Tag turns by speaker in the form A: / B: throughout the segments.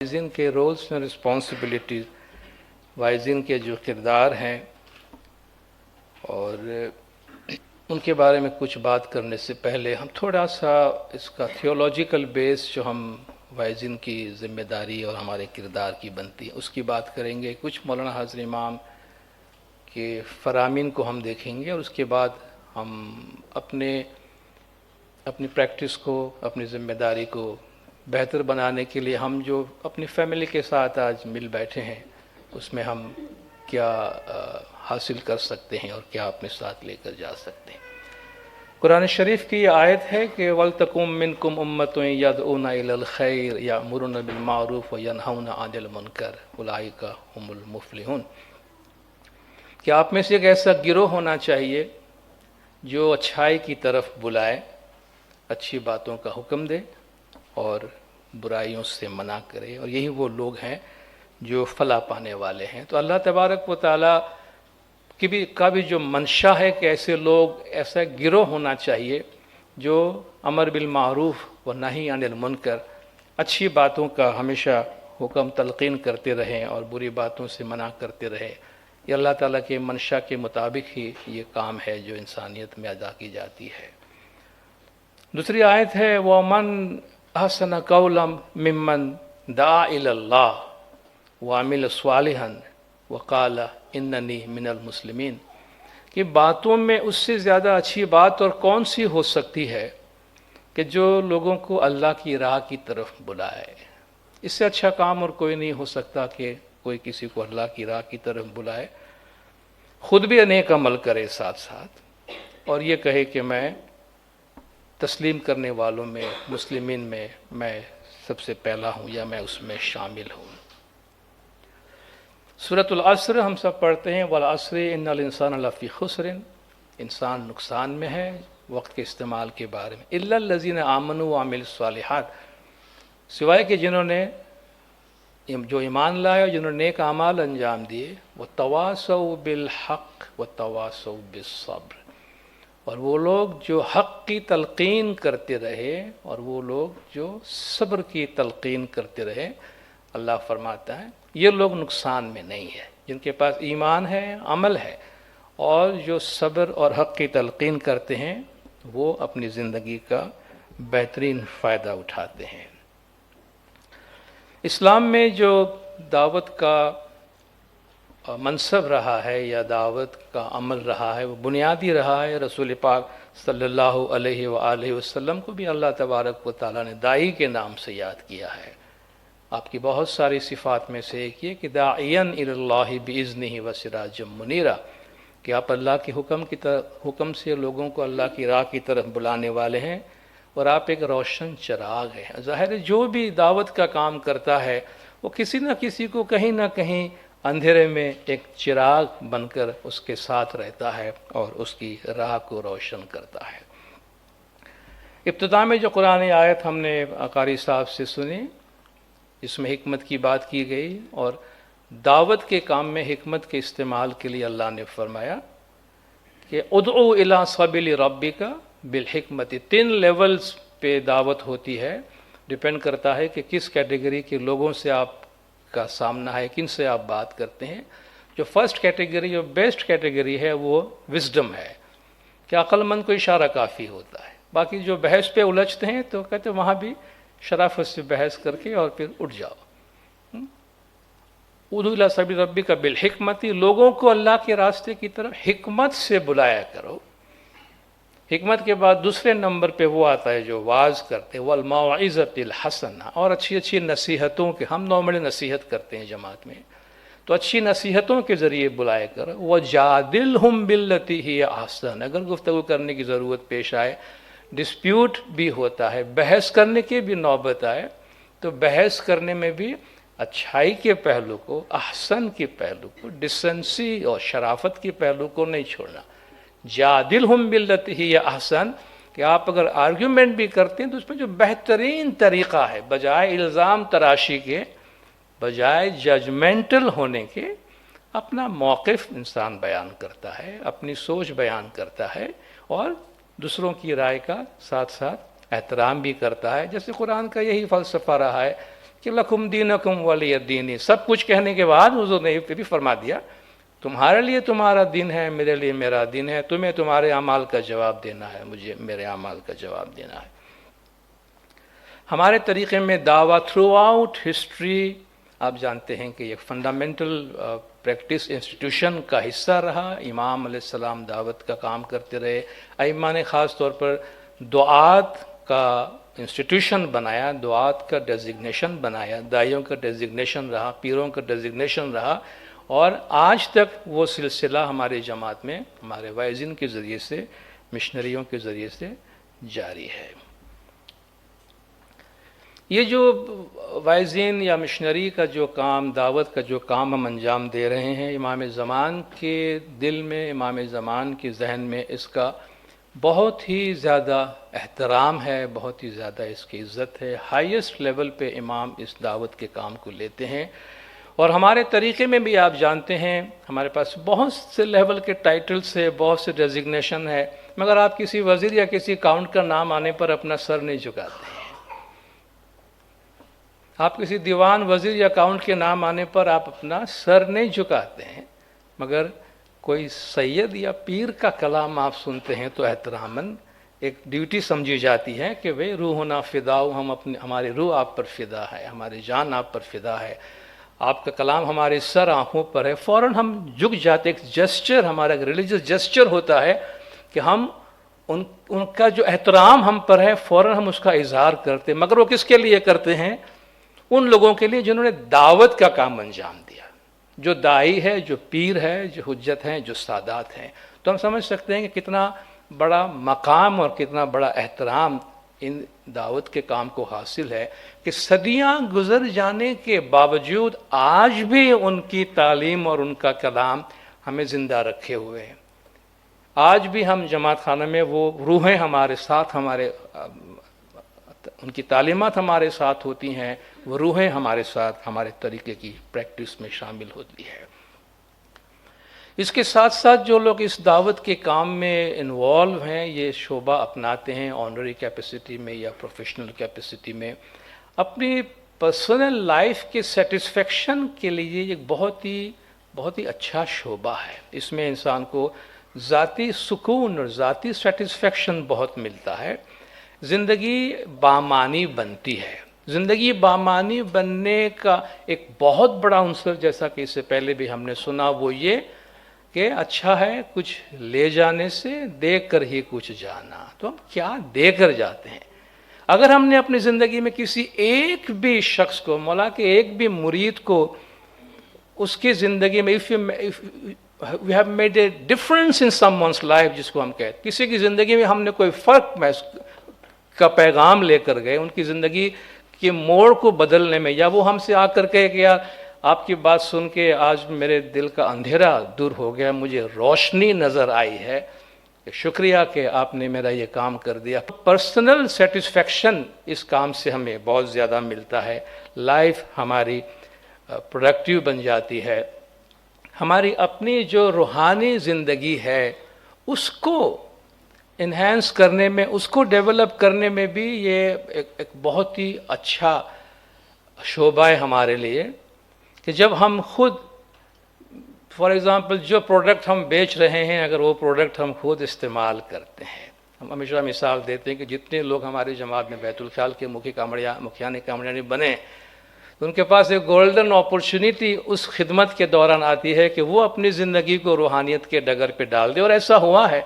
A: وائزین کے رولز اور رسپانسبلٹیز، وائزین کے جو کردار ہیں اور ان کے بارے میں کچھ بات کرنے سے پہلے ہم تھوڑا سا اس کا تھیولوجیکل بیس جو ہم وائزین کی ذمہ داری اور ہمارے کردار کی بنتی ہے اس کی بات کریں گے۔ کچھ مولانا حاضر امام کے فرامین کو ہم دیکھیں گے اور اس کے بعد ہم اپنی پریکٹس کو، اپنی ذمہ داری کو بہتر بنانے کے لیے ہم جو اپنی فیملی کے ساتھ آج مل بیٹھے ہیں اس میں ہم کیا حاصل کر سکتے ہیں اور کیا اپنے ساتھ لے کر جا سکتے ہیں۔ قرآن شریف کی یہ آیت ہے کہ وَلْتَكُم مِّنكُمْ أُمَّةٌ يَدْعُونَ إِلَى الْخَيْرِ يَأْمُرُونَ بِالْمَعْرُوفِ وَيَنْهَوْنَ عَنِ الْمُنكَرِ أُولَٰئِكَ هُمُ الْمُفْلِحُونَ کہ آپ میں سے ایک ایسا گروہ ہونا چاہیے جو اچھائی کی طرف بلائے، اچھی باتوں کا حکم دے اور برائیوں سے منع کرے، اور یہی وہ لوگ ہیں جو فلاح پانے والے ہیں۔ تو اللہ تبارک و تعالیٰ کا بھی جو منشا ہے کہ ایسے لوگ، ایسا گروہ ہونا چاہیے جو امر بالمعروف و نہی عن المنکر، اچھی باتوں کا ہمیشہ حکم تلقین کرتے رہیں اور بری باتوں سے منع کرتے رہیں۔ یہ اللہ تعالیٰ کے منشا کے مطابق ہی یہ کام ہے جو انسانیت میں ادا کی جاتی ہے۔ دوسری آیت ہے وَمَنْ أَحْسَنَ قَوْلًا مِّمَّنْ دَعَا إِلَى اللَّهِ وَعَمِلَ صَالِحًا وَقَالَ إِنَّنِي مِنَ الْمُسْلِمِينَ کہ باتوں میں اس سے زیادہ اچھی بات اور کون سی ہو سکتی ہے کہ جو لوگوں کو اللہ کی راہ کی طرف بلائے۔ اس سے اچھا کام اور کوئی نہیں ہو سکتا کہ کوئی کسی کو اللہ کی راہ کی طرف بلائے، خود بھی نیک عمل کرے ساتھ ساتھ، اور یہ کہے کہ میں تسلیم کرنے والوں میں، مسلمین میں سب سے پہلا ہوں یا میں اس میں شامل ہوں۔ سورۃ العصر ہم سب پڑھتے ہیں، والعصر ان الانسان لفی خسر، انسان نقصان میں ہے وقت کے استعمال کے بارے میں، الا الذین آمنوا وعملوا الصالحات، سوائے کہ جنہوں نے جو ایمان لائے اور جنہوں نے نیک اعمال انجام دیے، وتواصوا بالحق وتواصوا بالصبر، اور وہ لوگ جو حق کی تلقین کرتے رہے اور وہ لوگ جو صبر کی تلقین کرتے رہے۔ اللہ فرماتا ہے یہ لوگ نقصان میں نہیں ہے، جن کے پاس ایمان ہے، عمل ہے، اور جو صبر اور حق کی تلقین کرتے ہیں وہ اپنی زندگی کا بہترین فائدہ اٹھاتے ہیں۔ اسلام میں جو دعوت کا منصب رہا ہے یا دعوت کا عمل رہا ہے وہ بنیادی رہا ہے۔ رسول پاک صلی اللہ علیہ وآلہ وسلم کو بھی اللہ تبارک و تعالیٰ نے داعی کے نام سے یاد کیا ہے۔ آپ کی بہت ساری صفات میں سے ایک یہ کہ داعیاً الی اللہ باذنہ وسراجا منیرا، کہ آپ اللہ کے حکم سے لوگوں کو اللہ کی راہ کی طرف بلانے والے ہیں اور آپ ایک روشن چراغ ہیں۔ ظاہر ہے جو بھی دعوت کا کام کرتا ہے وہ کسی نہ کسی کو کہیں نہ کہیں اندھیرے میں ایک چراغ بن کر اس کے ساتھ رہتا ہے اور اس کی راہ کو روشن کرتا ہے۔ ابتدا میں جو قرآن آیت ہم نے قاری صاحب سے سنی، اس میں حکمت کی بات کی گئی، اور دعوت کے کام میں حکمت کے استعمال کے لیے اللہ نے فرمایا کہ ادعو الی سبیل ربک بالحکمت۔ 3 لیولز پہ دعوت ہوتی ہے، ڈیپینڈ کرتا ہے کہ کس کیٹیگری کے لوگوں سے آپ کا سامنا ہے، کن سے آپ بات کرتے ہیں۔ جو فرسٹ کیٹیگری، جو بیسٹ کیٹیگری ہے وہ وزڈم ہے کہ عقل مند کو اشارہ کافی ہوتا ہے۔ باقی جو بحث پہ الجھتے ہیں تو کہتے ہیں وہاں بھی شرافت سے بحث کر کے اور پھر اٹھ جاؤ۔ ادعو الی سبیل ربک بالحکمت، لوگوں کو اللہ کے راستے کی طرف حکمت سے بلایا کرو۔ حکمت کے بعد دوسرے نمبر پہ وہ آتا ہے جو واعظ کرتے، والموعظۃ الحسنہ، اور اچھی اچھی نصیحتوں کے، ہم نارملی نصیحت کرتے ہیں جماعت میں، تو اچھی نصیحتوں کے ذریعے بلائے کر، وجادلہم باللتی ہی احسن، اگر گفتگو کرنے کی ضرورت پیش آئے، ڈسپیوٹ بھی ہوتا ہے، بحث کرنے کی بھی نوبت آئے، تو بحث کرنے میں بھی اچھائی کے پہلو کو، احسن کے پہلو کو، ڈسنسی اور شرافت کے پہلو کو نہیں چھوڑنا۔ جادلہم باللتی ہی احسن، کہ آپ اگر آرگیومنٹ بھی کرتے ہیں تو اس میں جو بہترین طریقہ ہے، بجائے الزام تراشی کے، بجائے ججمنٹل ہونے کے، اپنا موقف انسان بیان کرتا ہے، اپنی سوچ بیان کرتا ہے، اور دوسروں کی رائے کا ساتھ ساتھ احترام بھی کرتا ہے۔ جیسے قرآن کا یہی فلسفہ رہا ہے کہ لکم دینکم ولی دینی، سب کچھ کہنے کے بعد حضور نے یہ بھی فرما دیا تمہارے لیے تمہارا دین ہے، میرے لیے میرا دین ہے، تمہیں تمہارے اعمال کا جواب دینا ہے، مجھے میرے اعمال کا جواب دینا ہے۔ ہمارے طریقے میں دعوت تھرو آؤٹ ہسٹری آپ جانتے ہیں کہ یہ فنڈامنٹل پریکٹس انسٹیٹیوشن کا حصہ رہا۔ امام علیہ السلام دعوت کا کام کرتے رہے، ائمہ نے خاص طور پر دعات کا انسٹیٹیوشن بنایا، دعات کا ڈیزگنیشن بنایا، دائیوں کا ڈیزگنیشن رہا، پیروں کا ڈیزگنیشن رہا، اور آج تک وہ سلسلہ ہمارے جماعت میں ہمارے وائزین کے ذریعے سے، مشنریوں کے ذریعے سے جاری ہے۔ یہ جو وائزین یا مشنری کا جو کام، دعوت کا جو کام ہم انجام دے رہے ہیں، امام زمان کے دل میں، امام زمان کے ذہن میں اس کا بہت ہی زیادہ احترام ہے، بہت ہی زیادہ اس کی عزت ہے۔ ہائیسٹ لیول پہ امام اس دعوت کے کام کو لیتے ہیں، اور ہمارے طریقے میں بھی آپ جانتے ہیں ہمارے پاس بہت سے لیول کے ٹائٹلز ہے، بہت سے ڈیزگنیشن ہے، مگر آپ کسی وزیر یا کسی اکاؤنٹ کا نام آنے پر اپنا سر نہیں جھکاتے ہیں۔ آپ کسی دیوان، وزیر یا اکاؤنٹ کے نام آنے پر آپ اپنا سر نہیں جھکاتے ہیں، مگر کوئی سید یا پیر کا کلام آپ سنتے ہیں تو احتراماً ایک ڈیوٹی سمجھی جاتی ہے کہ وہ روحنا فداؤ، ہماری روح آپ پر فدا ہے، ہماری جان آپ پر فدا ہے، آپ کا کلام ہمارے سر آنکھوں پر ہے، فوراً ہم جھک جاتے۔ ایک جسچر، ہمارا ایک ریلیجس جسچر ہوتا ہے کہ ہم ان کا جو احترام ہم پر ہے فوراً ہم اس کا اظہار کرتے، مگر وہ کس کے لیے کرتے ہیں؟ ان لوگوں کے لیے جنہوں نے دعوت کا کام انجام دیا، جو داعی ہے، جو پیر ہے، جو حجت ہیں، جو سادات ہیں۔ تو ہم سمجھ سکتے ہیں کہ کتنا بڑا مقام اور کتنا بڑا احترام ان دعوت کے کام کو حاصل ہے کہ صدیاں گزر جانے کے باوجود آج بھی ان کی تعلیم اور ان کا کلام ہمیں زندہ رکھے ہوئے ہیں۔ آج بھی ہم جماعت خانہ میں وہ روحیں ہمارے ساتھ، ان کی تعلیمات ہمارے ساتھ ہوتی ہیں، وہ روحیں ہمارے ساتھ ہمارے طریقے کی پریکٹس میں شامل ہوتی ہے۔ اس کے ساتھ ساتھ جو لوگ اس دعوت کے کام میں انوالو ہیں، یہ شعبہ اپناتے ہیں آنرری کیپیسٹی میں یا پروفیشنل کیپیسٹی میں، اپنی پرسنل لائف کے سیٹسفیکشن کے لیے ایک بہت ہی اچھا شعبہ ہے۔ اس میں انسان کو ذاتی سکون اور ذاتی سیٹسفیکشن بہت ملتا ہے، زندگی بامعنی بنتی ہے۔ زندگی بامعنی بننے کا ایک بہت بڑا عنصر، جیسا کہ اس سے پہلے بھی ہم نے سنا، وہ یہ کہ اچھا ہے کچھ لے جانے سے دیکھ کر ہی کچھ جانا۔ تو ہم کیا دے کر جاتے ہیں؟ اگر ہم نے اپنی زندگی میں کسی ایک بھی شخص کو، مولا کے ایک بھی مرید کو، اس کی زندگی میں we have made a difference in someone's life، جس کو ہم کہتے ہیں، کسی کی زندگی میں ہم نے کوئی فرق کا پیغام لے کر گئے، ان کی زندگی کے موڑ کو بدلنے میں، یا وہ ہم سے آ کر کہے کہ یار آپ کی بات سن کے آج میرے دل کا اندھیرا دور ہو گیا، مجھے روشنی نظر آئی ہے، شکریہ کہ آپ نے میرا یہ کام کر دیا۔ پرسنل سیٹسفیکشن اس کام سے ہمیں بہت زیادہ ملتا ہے، لائف ہماری پروڈکٹیو بن جاتی ہے۔ ہماری اپنی جو روحانی زندگی ہے اس کو انہینس کرنے میں، اس کو ڈیولپ کرنے میں بھی یہ ایک بہت ہی اچھا شعبہ ہے ہمارے لیے، کہ جب ہم خود فار ایگزامپل جو پروڈکٹ ہم بیچ رہے ہیں، اگر وہ پروڈکٹ ہم خود استعمال کرتے ہیں، ہم ہمیشہ مثال دیتے ہیں کہ جتنے لوگ ہماری جماعت میں بیت الخیال کے مکھیان کامریانی بنے، ان کے پاس ایک گولڈن اپرچونٹی اس خدمت کے دوران آتی ہے کہ وہ اپنی زندگی کو روحانیت کے ڈگر پہ ڈال دے۔ اور ایسا ہوا ہے،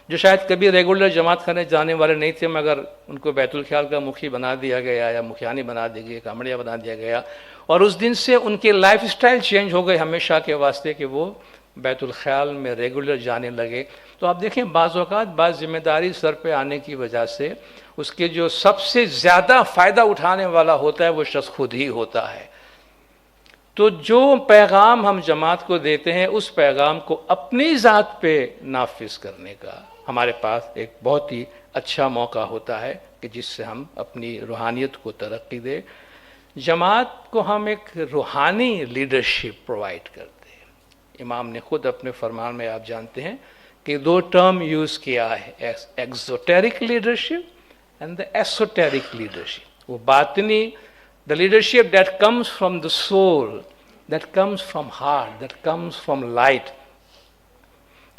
A: جو شاید کبھی ریگولر جماعت خانے جانے والے نہیں تھے، مگر ان کو بیت الخیال کا مکھی بنا دیا گیا یا مکھیانی بنا دی گئی، کامڑیا بنا دیا گیا، اور اس دن سے ان کے لائف سٹائل چینج ہو گئے ہمیشہ کے واسطے، کہ وہ بیت الخیال میں ریگولر جانے لگے۔ تو آپ دیکھیں بعض اوقات بعض ذمہ داری سر پہ آنے کی وجہ سے اس کے جو سب سے زیادہ فائدہ اٹھانے والا ہوتا ہے وہ شخص خود ہی ہوتا ہے۔ تو جو پیغام ہم جماعت کو دیتے ہیں، اس پیغام کو اپنی ذات پہ نافذ کرنے کا ہمارے پاس ایک بہت ہی اچھا موقع ہوتا ہے کہ جس سے ہم اپنی روحانیت کو ترقی دیں۔ جماعت کو ہم ایک روحانی لیڈرشپ پرووائڈ کرتے ہیں۔ امام نے خود اپنے فرمان میں آپ جانتے ہیں کہ دو ٹرم یوز کیا ہے، exoteric leadership and the esoteric leadership. وہ باطنی the leadership that comes from the soul, that comes from heart, that comes from light.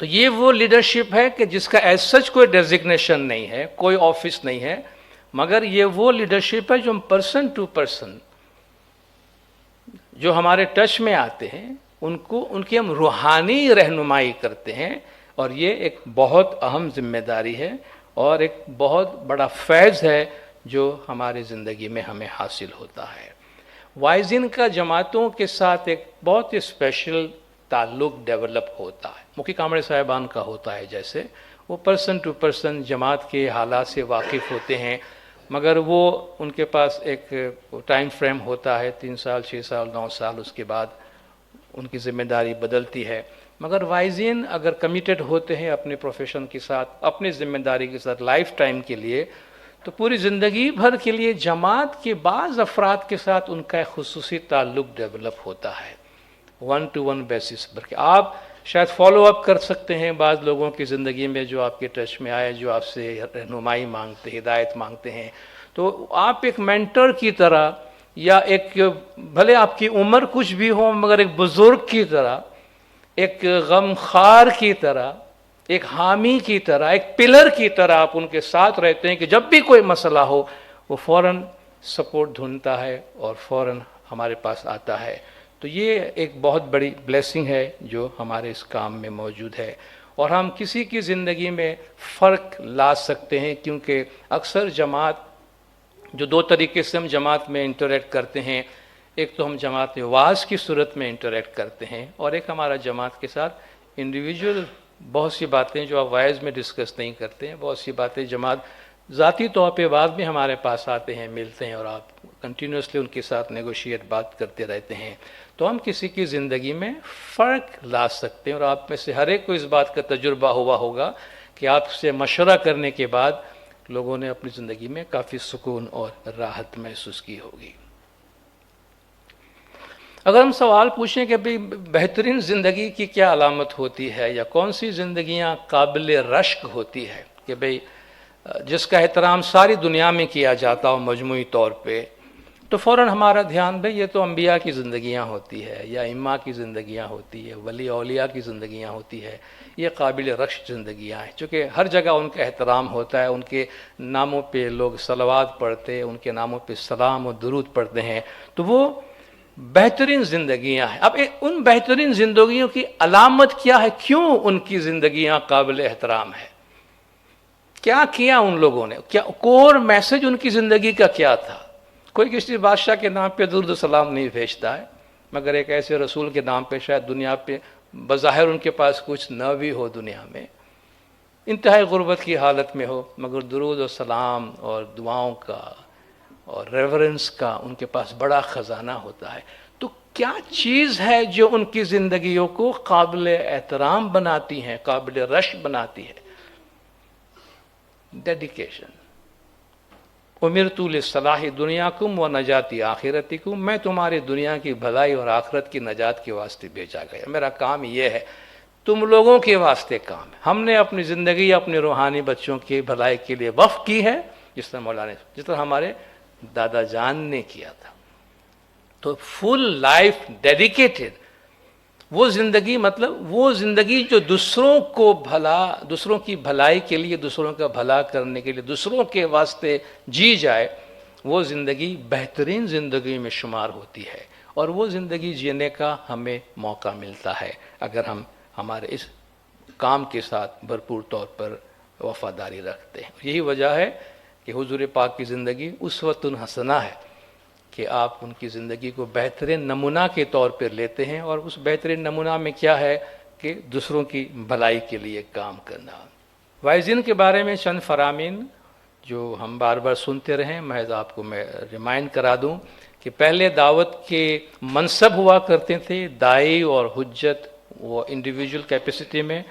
A: تو یہ وہ لیڈرشپ ہے کہ جس کا ایز سچ کوئی ڈیزگنیشن نہیں ہے, کوئی آفس نہیں ہے, مگر یہ وہ لیڈرشپ ہے جو ہم پرسن ٹو پرسن جو ہمارے ٹچ میں آتے ہیں ان کی ہم روحانی رہنمائی کرتے ہیں, اور یہ ایک بہت اہم ذمہ داری ہے اور ایک بہت بڑا فیض ہے جو ہماری زندگی میں ہمیں حاصل ہوتا ہے. وائزن کا جماعتوں کے ساتھ ایک بہت اسپیشل تعلق ڈیولپ ہوتا ہے, مکی کامڑے صاحبان کا ہوتا ہے, جیسے وہ پرسن ٹو پرسن جماعت کے حالات سے واقف ہوتے ہیں, مگر وہ ان کے پاس ایک ٹائم فریم ہوتا ہے, 3 سال 6 سال 9 سال, اس کے بعد ان کی ذمہ داری بدلتی ہے. مگر وائزین اگر کمیٹڈ ہوتے ہیں اپنے پروفیشن کے ساتھ, اپنی ذمہ داری کے ساتھ لائف ٹائم کے لیے, تو پوری زندگی بھر کے لیے جماعت کے بعض افراد کے ساتھ ان کا ایک خصوصی تعلق ڈیولپ ہوتا ہے, 1-to-1 بیسس پر. کہ آپ شاید فالو اپ کر سکتے ہیں بعض لوگوں کی زندگی میں جو آپ کے ٹچ میں آئے, جو آپ سے رہنمائی مانگتے, ہدایت مانگتے ہیں, تو آپ ایک مینٹر کی طرح, یا ایک بھلے آپ کی عمر کچھ بھی ہو مگر ایک بزرگ کی طرح, ایک غمخوار کی طرح, ایک حامی کی طرح, ایک پلر کی طرح آپ ان کے ساتھ رہتے ہیں کہ جب بھی کوئی مسئلہ ہو وہ فوراً سپورٹ ڈھونڈتا ہے اور فوراً ہمارے پاس آتا ہے. تو یہ ایک بہت بڑی بلیسنگ ہے جو ہمارے اس کام میں موجود ہے, اور ہم کسی کی زندگی میں فرق لا سکتے ہیں, کیونکہ اکثر جماعت جو 2 طریقے سے ہم جماعت میں انٹریکٹ کرتے ہیں, ایک تو ہم جماعت میں واعظ کی صورت میں انٹریکٹ کرتے ہیں, اور ایک ہمارا جماعت کے ساتھ انڈیویجول بہت سی باتیں جو آپ واعظ میں ڈسکس نہیں کرتے ہیں, بہت سی باتیں جماعت ذاتی طور پہ بعد میں ہمارے پاس آتے ہیں, ملتے ہیں, اور آپ کنٹینیوسلی ان کے ساتھ نیگوشیٹ بات کرتے رہتے ہیں. تو ہم کسی کی زندگی میں فرق لا سکتے ہیں, اور آپ میں سے ہر ایک کو اس بات کا تجربہ ہوا ہوگا کہ آپ سے مشورہ کرنے کے بعد لوگوں نے اپنی زندگی میں کافی سکون اور راحت محسوس کی ہوگی. اگر ہم سوال پوچھیں کہ بھئی بہترین زندگی کی کیا علامت ہوتی ہے, یا کون سی زندگیاں قابل رشک ہوتی ہے کہ بھئی جس کا احترام ساری دنیا میں کیا جاتا ہو مجموعی طور پہ, تو فوراً ہمارا دھیان بھئی یہ تو انبیاء کی زندگیاں ہوتی ہے, یا ائمہ کی زندگیاں ہوتی ہے, ولی اولیاء کی زندگیاں ہوتی ہے, یہ قابل رشک زندگیاں ہیں. چونکہ ہر جگہ ان کا احترام ہوتا ہے, ان کے ناموں پہ لوگ صلوات پڑھتے ہیں, ان کے ناموں پہ سلام و درود پڑھتے ہیں, تو وہ بہترین زندگیاں ہیں. اب ان بہترین زندگیوں کی علامت کیا ہے, کیوں ان کی زندگیاں قابل احترام ہے, کیا کیا ان لوگوں نے, کیا کور میسج ان کی زندگی کا کیا تھا. کوئی کسی بادشاہ کے نام پہ درود و سلام نہیں بھیجتا ہے, مگر ایک ایسے رسول کے نام پہ شاید دنیا پہ بظاہر ان کے پاس کچھ نہ بھی ہو, دنیا میں انتہائی غربت کی حالت میں ہو, مگر درود و سلام اور دعاؤں کا اور ریورنس کا ان کے پاس بڑا خزانہ ہوتا ہے. تو کیا چیز ہے جو ان کی زندگیوں کو قابل احترام بناتی ہیں, قابل رشک بناتی ہے؟ ڈیڈیکیشن. امرت لصلاح دنیاکم و نجاتی آخرتکم, میں تمہاری دنیا کی بھلائی اور آخرت کی نجات کے واسطے بھیجا گیا, میرا کام یہ ہے, تم لوگوں کے واسطے کام ہے. ہم نے اپنی زندگی اپنے روحانی بچوں کی بھلائی کے لیے وقف کی ہے, جس طرح ہمارے دادا جان نے کیا تھا. تو فل لائف ڈیڈیکیٹڈ, وہ زندگی مطلب وہ زندگی جو دوسروں کی بھلائی کے لیے, دوسروں کا بھلا کرنے کے لیے, دوسروں کے واسطے جی جائے, وہ زندگی بہترین زندگی میں شمار ہوتی ہے. اور وہ زندگی جینے کا ہمیں موقع ملتا ہے اگر ہم ہمارے اس کام کے ساتھ بھرپور طور پر وفاداری رکھتے ہیں. یہی وجہ ہے کہ حضور پاک کی زندگی اسوۃ حسنہ ہے, کہ آپ ان کی زندگی کو بہترین نمونہ کے طور پر لیتے ہیں, اور اس بہترین نمونہ میں کیا ہے کہ دوسروں کی بھلائی کے لیے کام کرنا. وائزین کے بارے میں چند فرامین جو ہم بار بار سنتے رہیں, محض آپ کو میں ریمائنڈ کرا دوں کہ پہلے دعوت کے منصب ہوا کرتے تھے داعی اور حجت, وہ انڈیویجول کیپیسٹی میں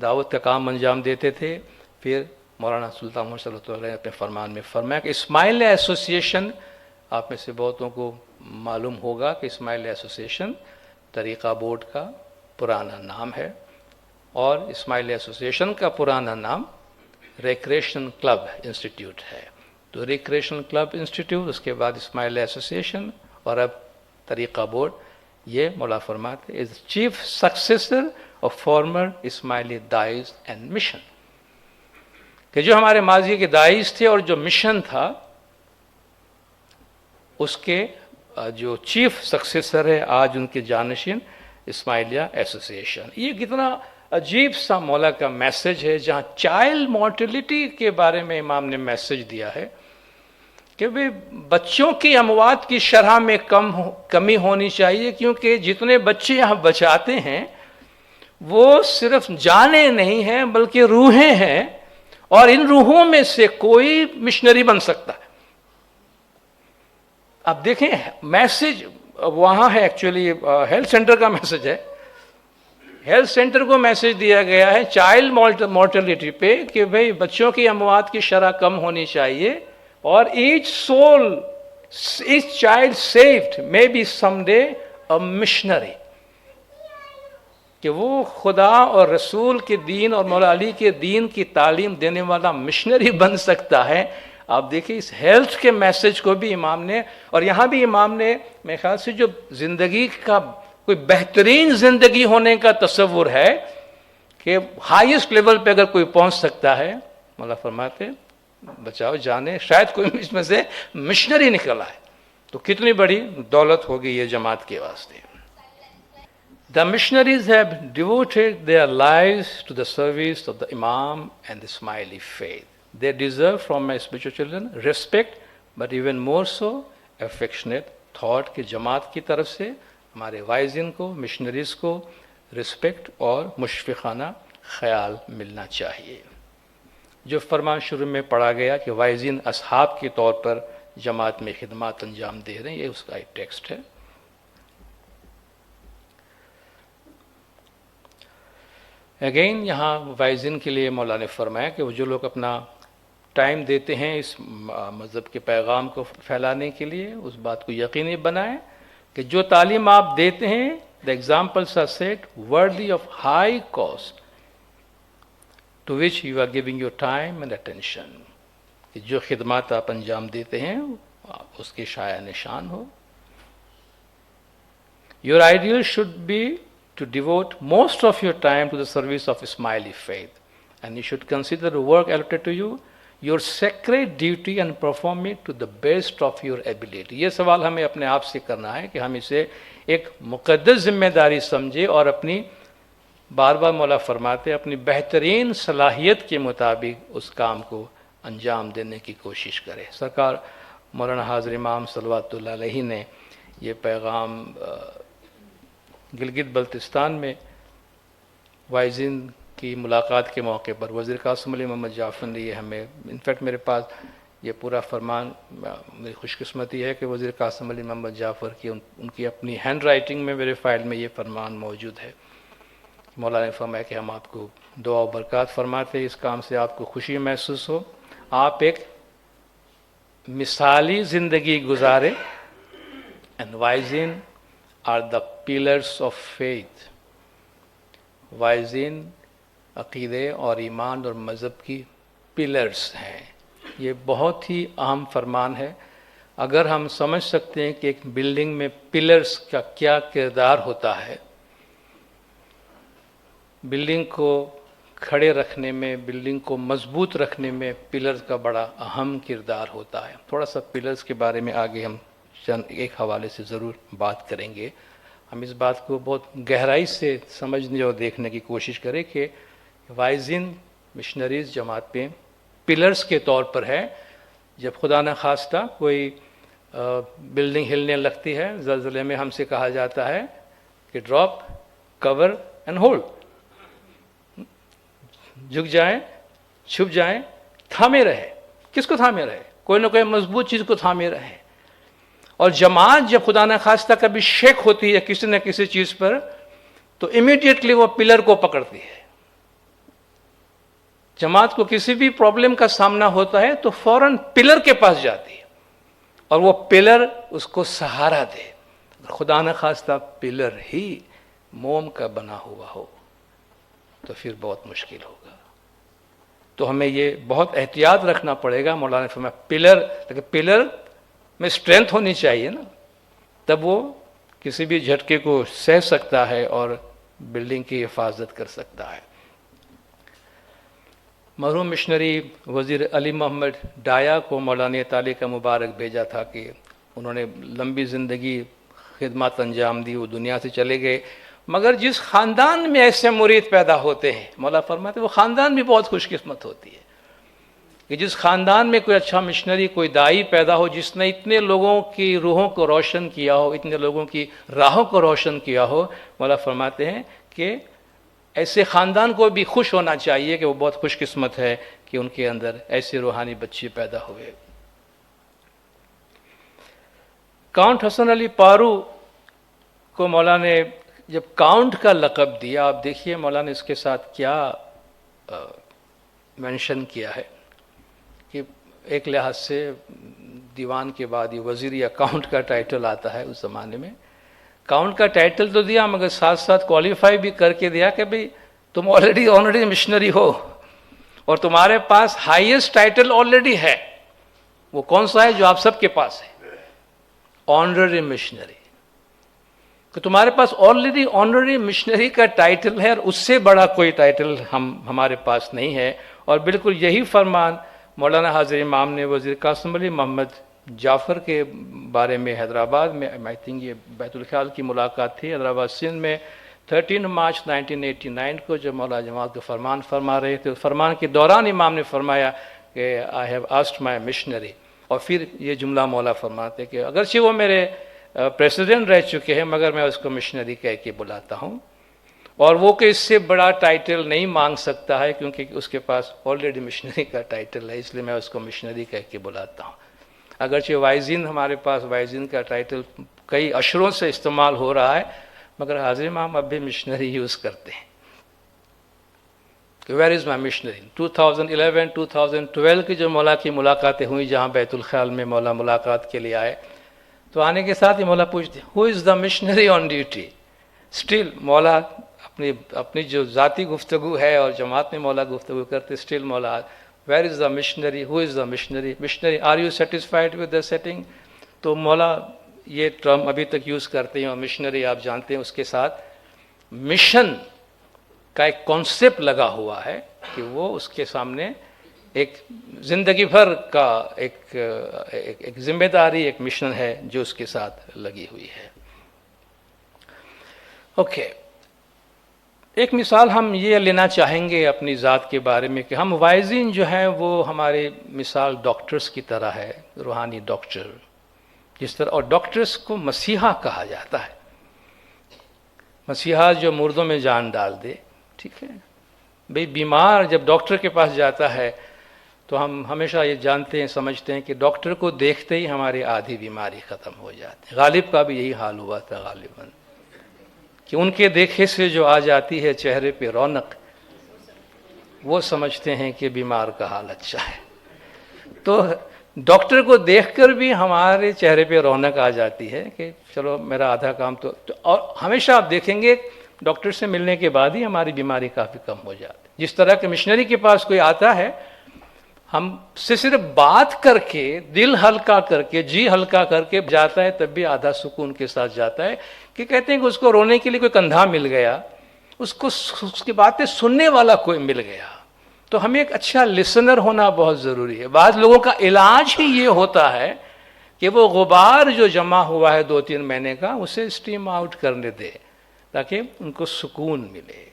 A: دعوت کا کام انجام دیتے تھے. پھر مولانا سلطان محمد صلی اللہ علیہ وسلم اپنے فرمان میں فرمایا کہ اسماعیلیہ ایسوسی ایشن, آپ میں سے بہتوں کو معلوم ہوگا کہ اسماعیلیہ ایسوسی ایشن طریقہ بورڈ کا پرانا نام ہے, اور اسماعیلیہ ایسوسی ایشن کا پرانا نام ریکریشن کلب انسٹیٹیوٹ ہے. تو ریکریشنل کلب انسٹیٹیوٹ، اس کے بعد اسماعیلیہ ایسوسیشن، اور اب طریقہ بورڈ. یہ مولا فرماتے as chief successor of former Ismaili داعیز اینڈ مشن، کہ جو ہمارے ماضی کے داعیز تھے اور جو مشن تھا اس کے جو چیف سکسیسر ہے آج ان کے جانشین اسماعیلیہ ایسوسیشن. یہ کتنا عجیب سا مولا کا میسج ہے، جہاں چائلڈ مورٹیلٹی کے بارے میں امام نے میسج دیا ہے کہ بھی بچوں کی اموات کی شرح میں کمی ہونی چاہیے، کیونکہ جتنے بچے یہاں بچاتے ہیں وہ صرف جانیں نہیں ہیں بلکہ روحیں ہیں، اور ان روحوں میں سے کوئی مشنری بن سکتا ہے. اب دیکھیں میسج وہاں ہے، ایکچولی ہیلتھ سینٹر کا میسج ہے. ہیلتھ سینٹر کو میسج دیا گیا ہے چائلڈ مورٹیلٹی پہ کہ بھئی بچوں کی اموات کی شرح کم ہونی چاہیے، اور each soul each child saved may be someday a missionary, کہ وہ خدا اور رسول کے دین اور مولا علی کے دین کی تعلیم دینے والا مشنری بن سکتا ہے. آپ دیکھیں اس ہیلتھ کے میسج کو بھی امام نے، اور یہاں بھی امام نے میرے خیال سے جو زندگی کا کوئی بہترین زندگی ہونے کا تصور ہے کہ ہائیسٹ لیول پہ اگر کوئی پہنچ سکتا ہے، مولا فرماتے بچاؤ جانے، شاید کوئی اس میں سے مشنری نکلا ہے، تو کتنی بڑی دولت ہوگی یہ جماعت کے واسطے. The missionaries have devoted their lives to the service of the Imam and the Ismaili faith. They deserve from my spiritual children respect, but even more so affectionate thought کہ جماعت کی طرف سے ہمارے وائزین کو، مشنریز کو رسپیکٹ اور مشفقانہ خیال ملنا چاہیے. جو فرمان شروع میں پڑھا گیا کہ وائزین اصحاب کے طور پر جماعت میں خدمات انجام دے رہے ہیں، یہ اس کا ایک ٹیکسٹ ہے. اگین یہاں وائزین کے لیے مولا نے فرمایا کہ وہ جو لوگ اپنا ٹائم دیتے ہیں اس مذہب کے پیغام کو پھیلانے کے لیے، اس بات کو یقینی بنائیں کہ جو تعلیم آپ دیتے ہیں the examples are set worthy of high cost to which you are giving your time and attention. کہ جو خدمات آپ انجام دیتے ہیں اس کے شایع نشان ہو. Your ideal should be to devote most of your time to the service of Ismaili faith, and you should consider the work allotted to you your sacred duty and perform it to the best of your ability. یہ سوال ہمیں اپنے آپ سے کرنا ہے کہ ہم اسے ایک مقدس ذمہ داری سمجھے اور اپنی بار بار مولا فرماتے اپنی بہترین صلاحیت کے مطابق اس کام کو انجام دینے کی کوشش کرے. سرکار مولانا حاضر امام صلوات اللہ علیہ نے یہ پیغام گلگت بلتستان میں وائزین کی ملاقات کے موقع پر وزیر قاسم علی محمد جعفر نے یہ ہمیں، انفیکٹ میرے پاس یہ پورا فرمان، میری خوش قسمتی ہے کہ وزیر قاسم علی محمد جعفر کی ان کی اپنی ہینڈ رائٹنگ میں میرے فائل میں یہ فرمان موجود ہے. مولا نے فرمایا کہ ہم آپ کو دعا و برکات فرماتے، اس کام سے آپ کو خوشی محسوس ہو، آپ ایک مثالی زندگی گزارے. اینڈ وائزین are the pillars of faith. وائزین عقیدے اور ایمان اور مذہب کی پلرس ہیں. یہ بہت ہی اہم فرمان ہے. اگر ہم سمجھ سکتے ہیں کہ ایک بلڈنگ میں پلرس کا کیا کردار ہوتا ہے، بلڈنگ کو کھڑے رکھنے میں، بلڈنگ کو مضبوط رکھنے میں پلرز کا بڑا اہم کردار ہوتا ہے. تھوڑا سا پلرز کے بارے میں آگے ہم چند ایک حوالے سے ضرور بات کریں گے. ہم اس بات کو بہت گہرائی سے سمجھنے اور دیکھنے کی کوشش کریں کہ وائزین مشنریز جماعت پہ پلرز کے طور پر ہے. جب خدا نہ خواستہ کوئی بلڈنگ ہلنے لگتی ہے، زلزلے میں ہم سے کہا جاتا ہے کہ ڈراپ، کور اینڈ ہولڈ، جھک جائیں، چھپ جائیں، تھامے رہے. کس کو تھامے رہے؟ کوئی نہ کوئی مضبوط چیز کو تھامے رہے. اور جماعت جب خدا نہ خواستہ کبھی شیک ہوتی ہے کسی نہ کسی چیز پر، تو امیڈیٹلی وہ پلر کو پکڑتی ہے. جماعت کو کسی بھی پرابلم کا سامنا ہوتا ہے تو فوراً پلر کے پاس جاتی ہے اور وہ پلر اس کو سہارا دے. خدا نہ خواستہ پلر ہی موم کا بنا ہوا ہو تو پھر بہت مشکل ہوگا. تو ہمیں یہ بہت احتیاط رکھنا پڑے گا. مولانا نے فرمایا پلر میں اسٹرینتھ ہونی چاہیے نا, تب وہ کسی بھی جھٹکے کو سہ سکتا ہے اور بلڈنگ کی حفاظت کر سکتا ہے. مرحوم مشنری وزیر علی محمد ڈایا کو مولانا نے تعالیٰ کا مبارک بھیجا تھا کہ انہوں نے لمبی زندگی خدمات انجام دی, وہ دنیا سے چلے گئے, مگر جس خاندان میں ایسے مرید پیدا ہوتے ہیں, مولا فرماتے ہیں وہ خاندان بھی بہت خوش قسمت ہوتی ہے کہ جس خاندان میں کوئی اچھا مشنری, کوئی دائی پیدا ہو جس نے اتنے لوگوں کی روحوں کو روشن کیا ہو, اتنے لوگوں کی راہوں کو روشن کیا ہو. مولا فرماتے ہیں کہ ایسے خاندان کو بھی خوش ہونا چاہیے کہ وہ بہت خوش قسمت ہے کہ ان کے اندر ایسے روحانی بچے پیدا ہوئے. کاؤنٹ حسن علی پارو کو مولا نے جب کاؤنٹ کا لقب دیا, آپ دیکھیے مولا نے اس کے ساتھ کیا مینشن کیا ہے کہ ایک لحاظ سے دیوان کے بعد یہ وزیر یا کاؤنٹ کا ٹائٹل آتا ہے اس زمانے میں. کاؤنٹ کا ٹائٹل تو دیا مگر ساتھ ساتھ کوالیفائی بھی کر کے دیا کہ بھئی تم آلریڈی آنریری مشنری ہو اور تمہارے پاس ہائیسٹ ٹائٹل آلریڈی ہے. وہ کون سا ہے جو آپ سب کے پاس ہے؟ Honorary missionary. کہ تمہارے پاس آلریڈی آنریری مشنری کا ٹائٹل ہے اور اس سے بڑا کوئی ٹائٹل ہمارے پاس نہیں ہے. اور بالکل یہی فرمان مولانا حاضر امام نے وزیر قاسم علی محمد جعفر کے بارے میں حیدرآباد میں, آئی تھنک یہ بیت الخیال کی ملاقات تھی حیدرآباد سندھ میں 13 مارچ 1989 کو, جب مولا جماعت کا فرمان فرما رہے تھے. فرمان کے دوران امام نے فرمایا کہ I have asked my missionary, اور پھر یہ جملہ مولا فرماتے کہ اگرچہ وہ میرے پریسیڈنٹ رہ چکے ہیں مگر میں اس کو مشنری کہہ کے بلاتا ہوں, اور وہ کہ اس سے بڑا ٹائٹل نہیں مانگ سکتا ہے کیونکہ اس کے پاس آلریڈی مشنری کا ٹائٹل ہے, اس لیے میں اس کو مشنری کہہ کے بلاتا ہوں. اگرچہ وائزین ہمارے پاس وائزین کا ٹائٹل کئی اشروں سے استعمال ہو رہا ہے مگر حاضر امام اب بھی مشنری یوز کرتے ہیں کہ ویئر از مائی مشنری. 2011-2012 کی جو مولا کی ملاقاتیں ہوئیں جہاں بیت الخیال میں مولا ملاقات کے لیے آئے تو آنے کے ساتھ ہی مولا پوچھتے ہو از دا مشنری آن ڈیوٹی. اسٹل مولا اپنی جو ذاتی گفتگو ہے اور جماعت میں مولا گفتگو کرتے, اسٹل مولا where is the missionary, who is the missionary, missionary are you satisfied with the setting. تو مولا یہ ٹرم ابھی تک یوز کرتے ہیں, اور مشنری آپ جانتے ہیں اس کے ساتھ مشن کا ایک کانسیپٹ لگا ہوا ہے کہ وہ اس کے سامنے ایک زندگی بھر کا ایک ذمہ داری, ایک مشن ہے جو اس کے ساتھ لگی ہوئی ہے. اوکے, ایک مثال ہم یہ لینا چاہیں گے اپنی ذات کے بارے میں کہ ہم وائزین جو ہیں وہ ہمارے مثال ڈاکٹرز کی طرح ہے, روحانی ڈاکٹر جس طرح, اور ڈاکٹرز کو مسیحا کہا جاتا ہے. مسیحا جو مردوں میں جان ڈال دے, ٹھیک ہے بھئی. بیمار جب ڈاکٹر کے پاس جاتا ہے تو ہم ہمیشہ یہ جانتے ہیں, سمجھتے ہیں کہ ڈاکٹر کو دیکھتے ہی ہماری آدھی بیماری ختم ہو جاتی ہے. غالب کا بھی یہی حال ہوا تھا غالباً, کہ ان کے دیکھے سے جو آ جاتی ہے چہرے پہ رونق, وہ سمجھتے ہیں کہ بیمار کا حال اچھا ہے. تو ڈاکٹر کو دیکھ کر بھی ہمارے چہرے پہ رونق آ جاتی ہے کہ چلو میرا آدھا کام تو اور ہمیشہ آپ دیکھیں گے ڈاکٹر سے ملنے کے بعد ہی ہماری بیماری کافی کم ہو جاتی ہے. جس طرح کہ مشنری کے پاس کوئی آتا ہے, ہم سے صرف بات کر کے, دل ہلکا کر کے, جی ہلکا کر کے جاتا ہے, تب بھی آدھا سکون کے ساتھ جاتا ہے. کہ کہتے ہیں کہ اس کو رونے کے لیے کوئی کندھا مل گیا, اس کی باتیں سننے والا کوئی مل گیا. تو ہمیں ایک اچھا لسنر ہونا بہت ضروری ہے. بعض لوگوں کا علاج ہی یہ ہوتا ہے کہ وہ غبار جو جمع ہوا ہے 2-3 مہینے کا, اسے اسٹیم آؤٹ کرنے دے تاکہ ان کو سکون ملے.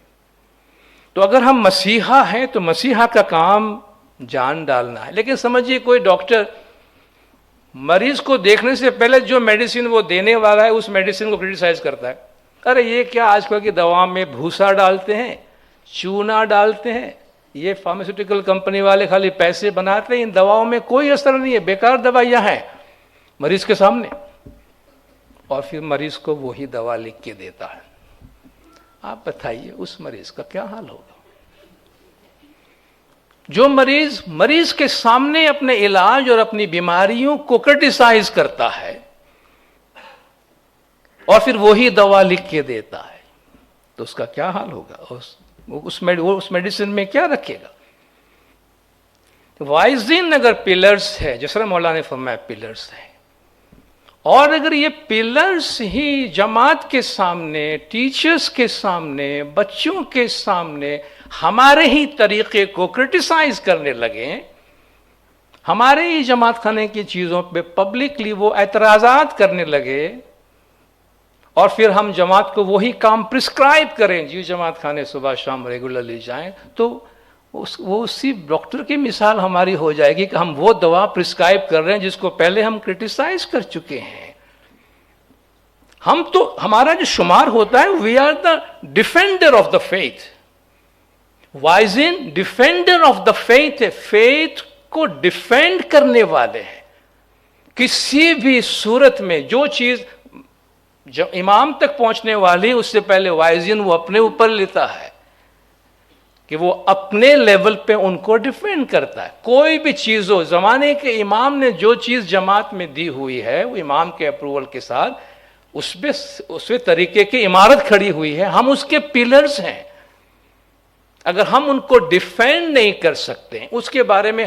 A: تو اگر ہم مسیحا ہیں تو مسیحا کا کام جان ڈالنا ہے. لیکن سمجھیے کوئی ڈاکٹر مریض کو دیکھنے سے پہلے جو میڈیسن وہ دینے والا ہے اس میڈیسن کو کرٹیسائز کرتا ہے. ارے یہ کیا آج کل کی دوا میں بھوسا ڈالتے ہیں, چونا ڈالتے ہیں, یہ فارماسیوٹیکل کمپنی والے خالی پیسے بناتے ہیں, ان دواؤں میں کوئی اثر نہیں ہے, بیکار دوائیاں ہیں مریض کے سامنے. اور پھر مریض کو وہی دوا لکھ کے دیتا ہے. آپ بتائیے اس مریض کا کیا حال ہوگا. جو مریض کے سامنے اپنے علاج اور اپنی بیماریوں کو کرٹیسائز کرتا ہے اور پھر وہی دوا لکھ کے دیتا ہے, تو اس کا کیا حال ہوگا. وہ اس میڈیسن میں کیا رکھے گا. وائزین اگر پلرز ہے، جس طرح مولانا نے فرمایا پلرز ہیں، اور اگر یہ پلرز ہی جماعت کے سامنے، ٹیچرز کے سامنے، بچوں کے سامنے ہمارے ہی طریقے کو کرٹیسائز کرنے لگے، ہمارے ہی جماعت خانے کی چیزوں پہ پبلکلی وہ اعتراضات کرنے لگے، اور پھر ہم جماعت کو وہی کام پرسکرائب کریں، جی جماعت خانے صبح شام ریگولرلی جائیں، تو وہ اسی ڈاکٹر کی مثال ہماری ہو جائے گی کہ ہم وہ دوا پرسکرائب کر رہے ہیں جس کو پہلے ہم کرٹیسائز کر چکے ہیں۔ ہم تو، ہمارا جو شمار ہوتا ہے، we are the defender of the faith, وائزن ڈیفینڈر آف دا فیتھ ہے، فیتھ کو ڈیفینڈ کرنے والے ہیں۔ کسی بھی صورت میں جو چیز جو امام تک پہنچنے والی، اس سے پہلے وائزن وہ اپنے اوپر لیتا ہے کہ وہ اپنے لیول پہ ان کو ڈیفینڈ کرتا ہے۔ کوئی بھی چیز ہو، زمانے کے امام نے جو چیز جماعت میں دی ہوئی ہے، وہ امام کے اپروول کے ساتھ اس میں طریقے کی عمارت کھڑی ہوئی ہے، ہم اس کے پلرز ہیں۔ اگر ہم ان کو ڈیفینڈ نہیں کر سکتے، اس کے بارے میں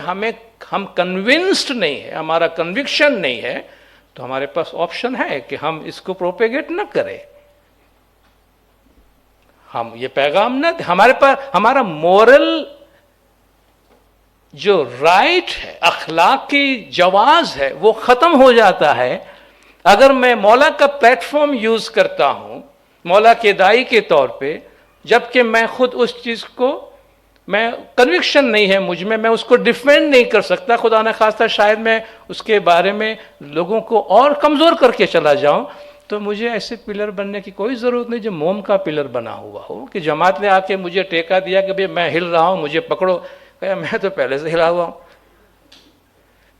A: ہم کنونسڈ نہیں ہے، ہمارا کنوکشن نہیں ہے، تو ہمارے پاس آپشن ہے کہ ہم اس کو پروپیگیٹ نہ کریں، ہم یہ پیغام نہ دیں۔ ہمارے پاس ہمارا مورل جو رائٹ ہے، اخلاقی جواز ہے، وہ ختم ہو جاتا ہے اگر میں مولا کا پلیٹ فارم یوز کرتا ہوں مولا کے دائی کے طور پہ، جبکہ میں خود اس چیز کو، میں کنوکشن نہیں ہے مجھ میں اس کو ڈیفینڈ نہیں کر سکتا، خدا نہ خواستہ شاید میں اس کے بارے میں لوگوں کو اور کمزور کر کے چلا جاؤں، تو مجھے ایسے پلر بننے کی کوئی ضرورت نہیں جو موم کا پلر بنا ہوا ہو، کہ جماعت نے آ کے مجھے ٹیکا دیا کہ میں ہل رہا ہوں، مجھے پکڑو، کہا میں تو پہلے سے ہلا ہوا ہوں،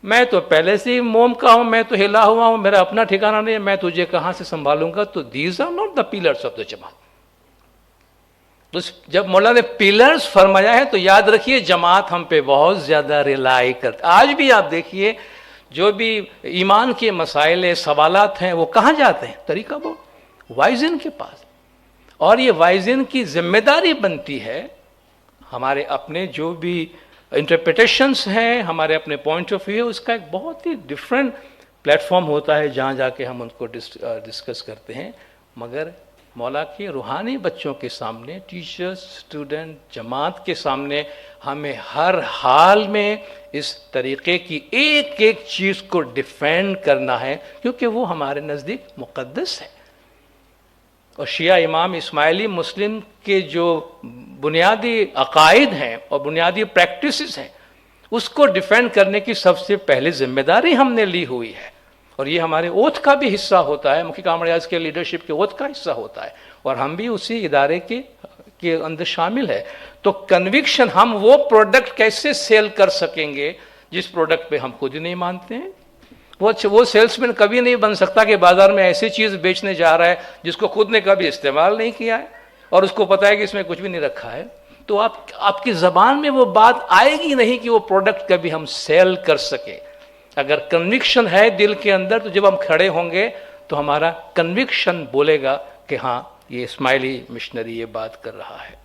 A: میں تو پہلے سے ہی موم کا ہوں، میں تو ہلا ہوا ہوں، میرا اپنا ٹھکانہ نہیں ہے، میں تجھے کہاں سے سنبھالوں گا؟ تو these are not the pillars of the جماعت۔ تو جب مولا نے پلرز فرمایا ہے تو یاد رکھیے جماعت ہم پہ بہت زیادہ ریلائی کرتی۔ آج بھی آپ دیکھیے جو بھی ایمان کے مسائل سوالات ہیں وہ کہاں جاتے ہیں؟ طریقہ بہت وائزن کے پاس، اور یہ وائزن کی ذمہ داری بنتی ہے، ہمارے اپنے جو بھی انٹرپریٹیشنس ہیں، ہمارے اپنے پوائنٹ آف ویو، اس کا ایک بہت ہی ڈفرینٹ پلیٹ فارم ہوتا ہے جہاں جا کے ہم ان کو ڈسکس کرتے ہیں، مگر مولا کے روحانی بچوں کے سامنے، ٹیچرز، اسٹوڈنٹ، جماعت کے سامنے ہمیں ہر حال میں اس طریقے کی ایک ایک چیز کو ڈیفینڈ کرنا ہے، کیونکہ وہ ہمارے نزدیک مقدس ہے۔ اور شیعہ امام اسماعیلی مسلم کے جو بنیادی عقائد ہیں اور بنیادی پریکٹسز ہیں، اس کو ڈیفینڈ کرنے کی سب سے پہلے ذمہ داری ہم نے لی ہوئی ہے، اور یہ ہمارے اوتھ کا بھی حصہ ہوتا ہے، مفتی کامل ایاز کے لیڈرشپ کے اوتھ کا حصہ ہوتا ہے، اور ہم بھی اسی ادارے کے اندر شامل ہے۔ تو کنوکشن، ہم وہ پروڈکٹ کیسے سیل کر سکیں گے جس پروڈکٹ پہ ہم خود ہی نہیں مانتے ہیں؟ وہ سیلس مین کبھی نہیں بن سکتا کہ بازار میں ایسی چیز بیچنے جا رہا ہے جس کو خود نے کبھی استعمال نہیں کیا ہے اور اس کو پتا ہے کہ اس میں کچھ بھی نہیں رکھا ہے، تو آپ کی زبان میں وہ بات آئے گی نہیں کہ وہ پروڈکٹ کبھی ہم سیل کر سکے۔ اگر کنوکشن ہے دل کے اندر، تو جب ہم کھڑے ہوں گے تو ہمارا کنوکشن بولے گا کہ ہاں یہ اسماعیلی مشنری یہ بات کر رہا ہے۔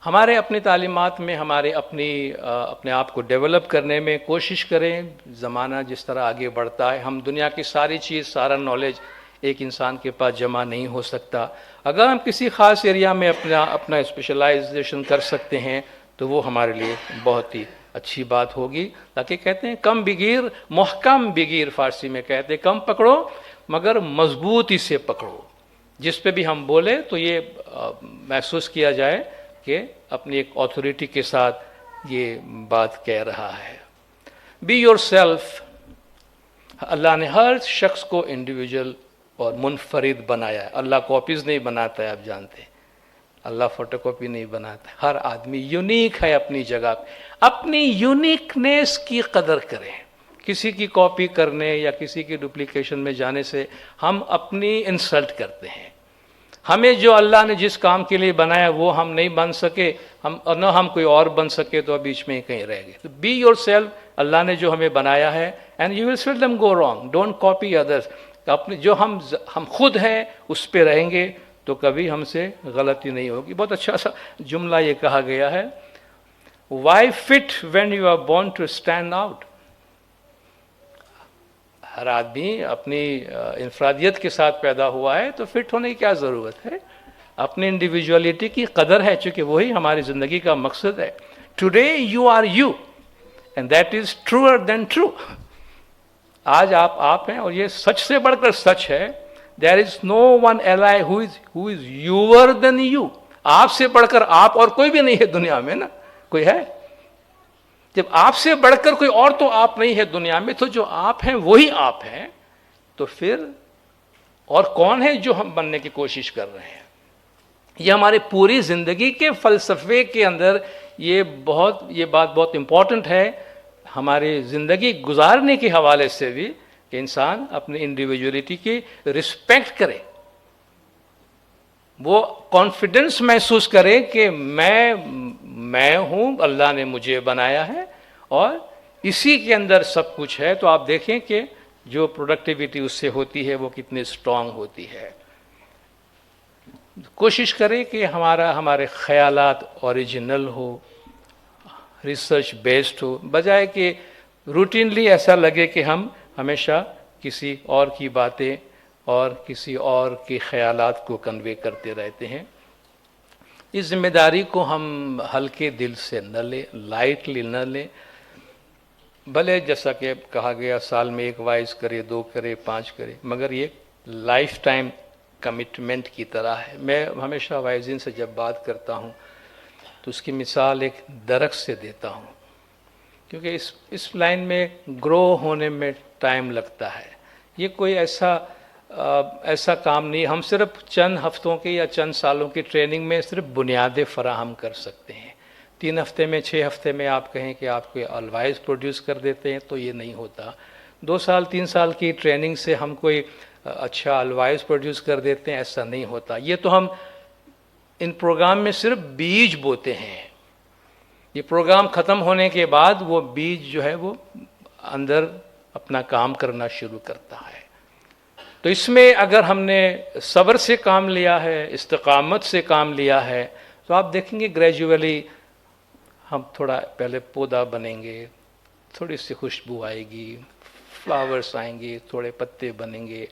A: ہمارے اپنی تعلیمات میں ہمارے اپنے آپ کو ڈیولپ کرنے میں کوشش کریں۔ زمانہ جس طرح آگے بڑھتا ہے، ہم دنیا کی ساری چیز، سارا نالج ایک انسان کے پاس جمع نہیں ہو سکتا۔ اگر ہم کسی خاص ایریا میں اپنا اسپیشلائزیشن کر سکتے ہیں تو وہ ہمارے لیے بہت ہی اچھی بات ہوگی۔ تاکہ کہتے ہیں کم بگیر محکم بگیر، فارسی میں کہتے ہیں کم پکڑو مگر مضبوطی سے پکڑو، جس پہ بھی ہم بولے تو یہ محسوس کیا جائے کہ اپنی ایک آتھورٹی کے ساتھ یہ بات کہہ رہا ہے۔ بی یور سیلف، اللہ نے ہر شخص کو انڈیویجول اور منفرد بنایا ہے۔ اللہ کاپیز نہیں بناتا ہے، آپ جانتے ہیں، اللہ فوٹو کاپی نہیں بناتا ہے، ہر آدمی یونیک ہے اپنی جگہ پہ۔ اپنی یونیکنیس کی قدر کریں، کسی کی کاپی کرنے یا کسی کی ڈپلیکیشن میں جانے سے ہم اپنی انسلٹ کرتے ہیں۔ ہمیں جو اللہ نے جس کام کے لیے بنایا وہ ہم نہیں بن سکے، نہ ہم کوئی اور بن سکے، تو بیچ میں ہی کہیں رہ گئے۔ تو بی یور سیلف، اللہ نے جو ہمیں بنایا ہے، and you will seldom go wrong, don't copy others. اپنے جو ہم خود ہیں اس پہ رہیں گے تو کبھی ہم سے غلطی نہیں ہوگی۔ بہت اچھا سا جملہ یہ کہا گیا ہے، Why fit when you are born to stand out? ہر آدمی اپنی انفرادیت کے ساتھ پیدا ہوا ہے تو فٹ ہونے کی کیا ضرورت ہے؟ اپنی انڈیویجولیٹی کی قدر ہے، چونکہ وہی ہماری زندگی کا مقصد ہے. Today you are you and that is truer than true. آج آپ ہیں اور یہ سچ سے بڑھ کر سچ ہے. There is no one alive who is youer than you. آپ سے بڑھ کر آپ اور کوئی بھی نہیں ہے دنیا میں نا. کوئی ہے؟ جب آپ سے بڑھ کر کوئی اور تو آپ نہیں ہے دنیا میں، تو جو آپ ہیں وہی آپ ہیں. تو پھر اور کون ہے جو ہم بننے کی کوشش کر رہے ہیں؟ یہ ہماری پوری زندگی کے فلسفے کے اندر یہ بات بہت امپورٹنٹ ہے، ہماری زندگی گزارنے کے حوالے سے بھی، کہ انسان اپنی انڈیویجولیٹی کی رسپیکٹ کرے، وہ کانفیڈنس محسوس کرے کہ میں ہوں، اللہ نے مجھے بنایا ہے اور اسی کے اندر سب کچھ ہے. تو آپ دیکھیں کہ جو پروڈکٹیوٹی اس سے ہوتی ہے وہ کتنی اسٹرانگ ہوتی ہے. کوشش کریں کہ ہمارے خیالات اوریجنل ہو، ریسرچ بیسڈ ہو، بجائے کہ روٹینلی ایسا لگے کہ ہم ہمیشہ کسی اور کی باتیں اور کسی اور کے خیالات کو کنوے کرتے رہتے ہیں. اس ذمہ داری کو ہم ہلکے دل سے نہ لیں، لائٹلی نہ لیں. بھلے جیسا کہ کہا گیا سال میں 1 وائز کرے، 2 کرے، 5 کرے، مگر یہ لائف ٹائم کمٹمنٹ کی طرح ہے. میں ہمیشہ وائزین سے جب بات کرتا ہوں تو اس کی مثال ایک درخت سے دیتا ہوں، کیونکہ اس لائن میں گرو ہونے میں ٹائم لگتا ہے. یہ کوئی ایسا کام نہیں، ہم صرف چند ہفتوں کے یا چند سالوں کی ٹریننگ میں صرف بنیادیں فراہم کر سکتے ہیں. 3 ہفتے میں 6 ہفتے میں آپ کہیں کہ آپ کوئی الوائز پروڈیوس کر دیتے ہیں تو یہ نہیں ہوتا. 2 سال 3 سال کی ٹریننگ سے ہم کوئی اچھا الوائز پروڈیوس کر دیتے ہیں، ایسا نہیں ہوتا. یہ تو ہم ان پروگرام میں صرف بیج بوتے ہیں. یہ پروگرام ختم ہونے کے بعد وہ بیج جو ہے وہ اندر اپنا کام کرنا شروع کرتا ہے. تو اس میں اگر ہم نے صبر سے کام لیا ہے، استقامت سے کام لیا ہے، تو آپ دیکھیں گے گریجولی ہم تھوڑا پہلے پودا بنیں گے، تھوڑی سی خوشبو آئے گی، فلاورز آئیں گے، تھوڑے پتے بنیں گے.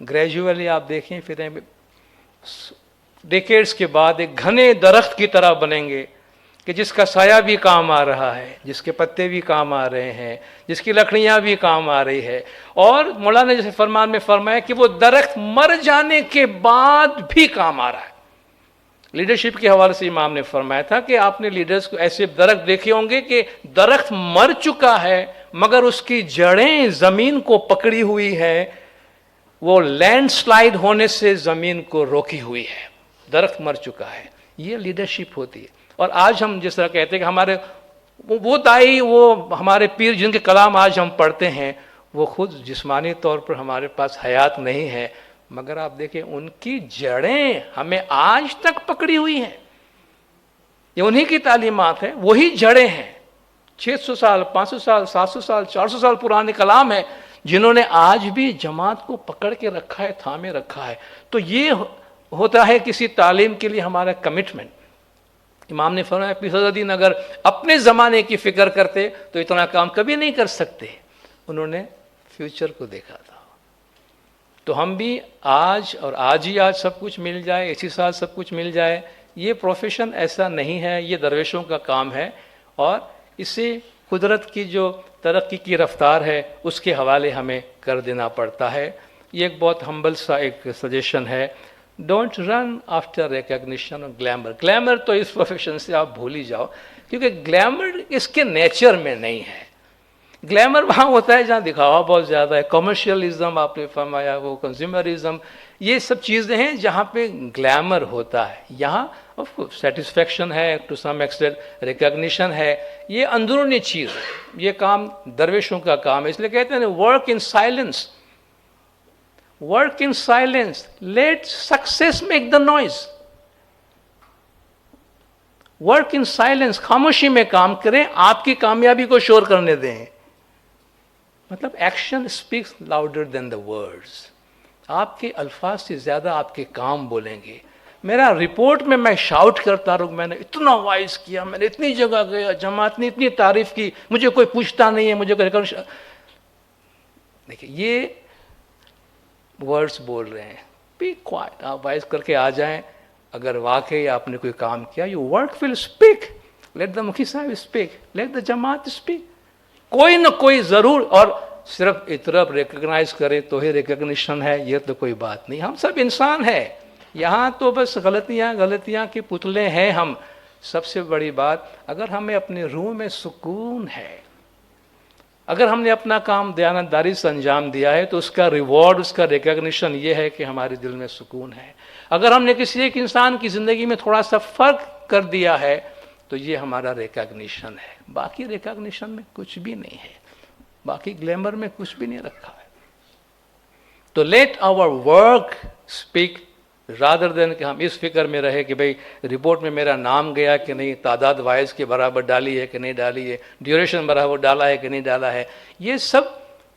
A: گریجولی آپ دیکھیں پھر ڈیکیڈز کے بعد ایک گھنے درخت کی طرح بنیں گے کہ جس کا سایہ بھی کام آ رہا ہے، جس کے پتے بھی کام آ رہے ہیں، جس کی لکڑیاں بھی کام آ رہی ہے. اور مولانا نے جیسے فرمان میں فرمایا کہ وہ درخت مر جانے کے بعد بھی کام آ رہا ہے. لیڈرشپ کے حوالے سے امام نے فرمایا تھا کہ آپ نے لیڈرز کو ایسے درخت دیکھے ہوں گے کہ درخت مر چکا ہے مگر اس کی جڑیں زمین کو پکڑی ہوئی ہے، وہ لینڈ سلائیڈ ہونے سے زمین کو روکی ہوئی ہے. درخت مر چکا ہے. یہ لیڈرشپ ہوتی ہے. اور آج ہم جس طرح کہتے ہیں کہ ہمارے وہ دائی، وہ ہمارے پیر جن کے کلام آج ہم پڑھتے ہیں، وہ خود جسمانی طور پر ہمارے پاس حیات نہیں ہے، مگر آپ دیکھیں ان کی جڑیں ہمیں آج تک پکڑی ہوئی ہیں. یہ انہی کی تعلیمات ہیں، وہی جڑیں ہیں. 600 سال 500 سال 700 سال 400 سال پرانے کلام ہیں جنہوں نے آج بھی جماعت کو پکڑ کے رکھا ہے، تھامے رکھا ہے. تو یہ ہوتا ہے کسی تعلیم کے لیے ہمارا کمٹمنٹ. امام نے فرمایا پیر صدر الدین اگر اپنے زمانے کی فکر کرتے تو اتنا کام کبھی نہیں کر سکتے. انہوں نے فیوچر کو دیکھا تھا. تو ہم بھی آج اور آج ہی سب کچھ مل جائے، اسی سال سب کچھ مل جائے، یہ پروفیشن ایسا نہیں ہے. یہ درویشوں کا کام ہے اور اسے قدرت کی جو ترقی کی رفتار ہے اس کے حوالے ہمیں کر دینا پڑتا ہے. یہ ایک بہت ہمبل سا ایک سجیشن ہے. ڈونٹ رن آفٹر ریکگنیشن اور گلیمر. گلیمر تو اس پروفیشن سے آپ بھول ہی جاؤ، کیونکہ گلیمر اس کے نیچر میں نہیں ہے. گلیمر وہاں ہوتا ہے جہاں دکھاوا بہت زیادہ ہے. کمرشلزم آپ نے فرمایا، وہ کنزیومرزم، یہ سب چیزیں ہیں جہاں پہ گلیمر ہوتا ہے. یہاں سیٹسفیکشن ہے، ٹو سم ایکسٹینٹ ریکگنیشن ہے. یہ اندرونی چیز ہے، یہ کام درویشوں کا کام ہے. اس لیے کہتے ہیں work in silence. Work in silence. Let success make the noise. Work in silence. خاموشی میں کام کریں، آپ کی کامیابی کو شور کرنے دیں. مطلب action speaks louder than the words. آپ کے الفاظ سے زیادہ آپ کے کام بولیں گے. میرا رپورٹ میں شاؤٹ کرتا رہوں میں نے اتنا وائز کیا, میں نے اتنی جگہ گیا, جماعت نے اتنی تعریف کی, مجھے کوئی پوچھتا نہیں ہے, مجھے کوئی ریکگنیشن. دیکھیے یہ ورڈز بول رہے ہیں, بی کوائٹ, آپ وائز کر کے آ جائیں. اگر واقعی آپ نے کوئی کام کیا, you work will speak, let the مفتی صاحب اسپیک, لیٹ دا جماعت اسپیک. کوئی نہ کوئی ضرور, اور صرف اطرف ریکگنائز کرے تو ہی ریکگنیشن ہے, یہ تو کوئی بات نہیں. ہم سب انسان ہیں, یہاں تو بس غلطیاں کے پتلے ہیں ہم. سب سے بڑی بات, اگر ہمیں اپنے روح میں سکون ہے, اگر ہم نے اپنا کام دیانتداری سے انجام دیا ہے, تو اس کا ریوارڈ, اس کا ریکگنیشن یہ ہے کہ ہمارے دل میں سکون ہے. اگر ہم نے کسی ایک انسان کی زندگی میں تھوڑا سا فرق کر دیا ہے, تو یہ ہمارا ریکگنیشن ہے. باقی ریکگنیشن میں کچھ بھی نہیں ہے, باقی گلیمر میں کچھ بھی نہیں رکھا ہے. تو let our work speak rather than کہ ہم اس فکر میں رہے کہ بھئی رپورٹ میں میرا نام گیا کہ نہیں, تعداد وائز کے برابر ڈالی ہے کہ نہیں ڈالی ہے, ڈیوریشن برابر ڈالا ہے کہ نہیں ڈالا ہے. یہ سب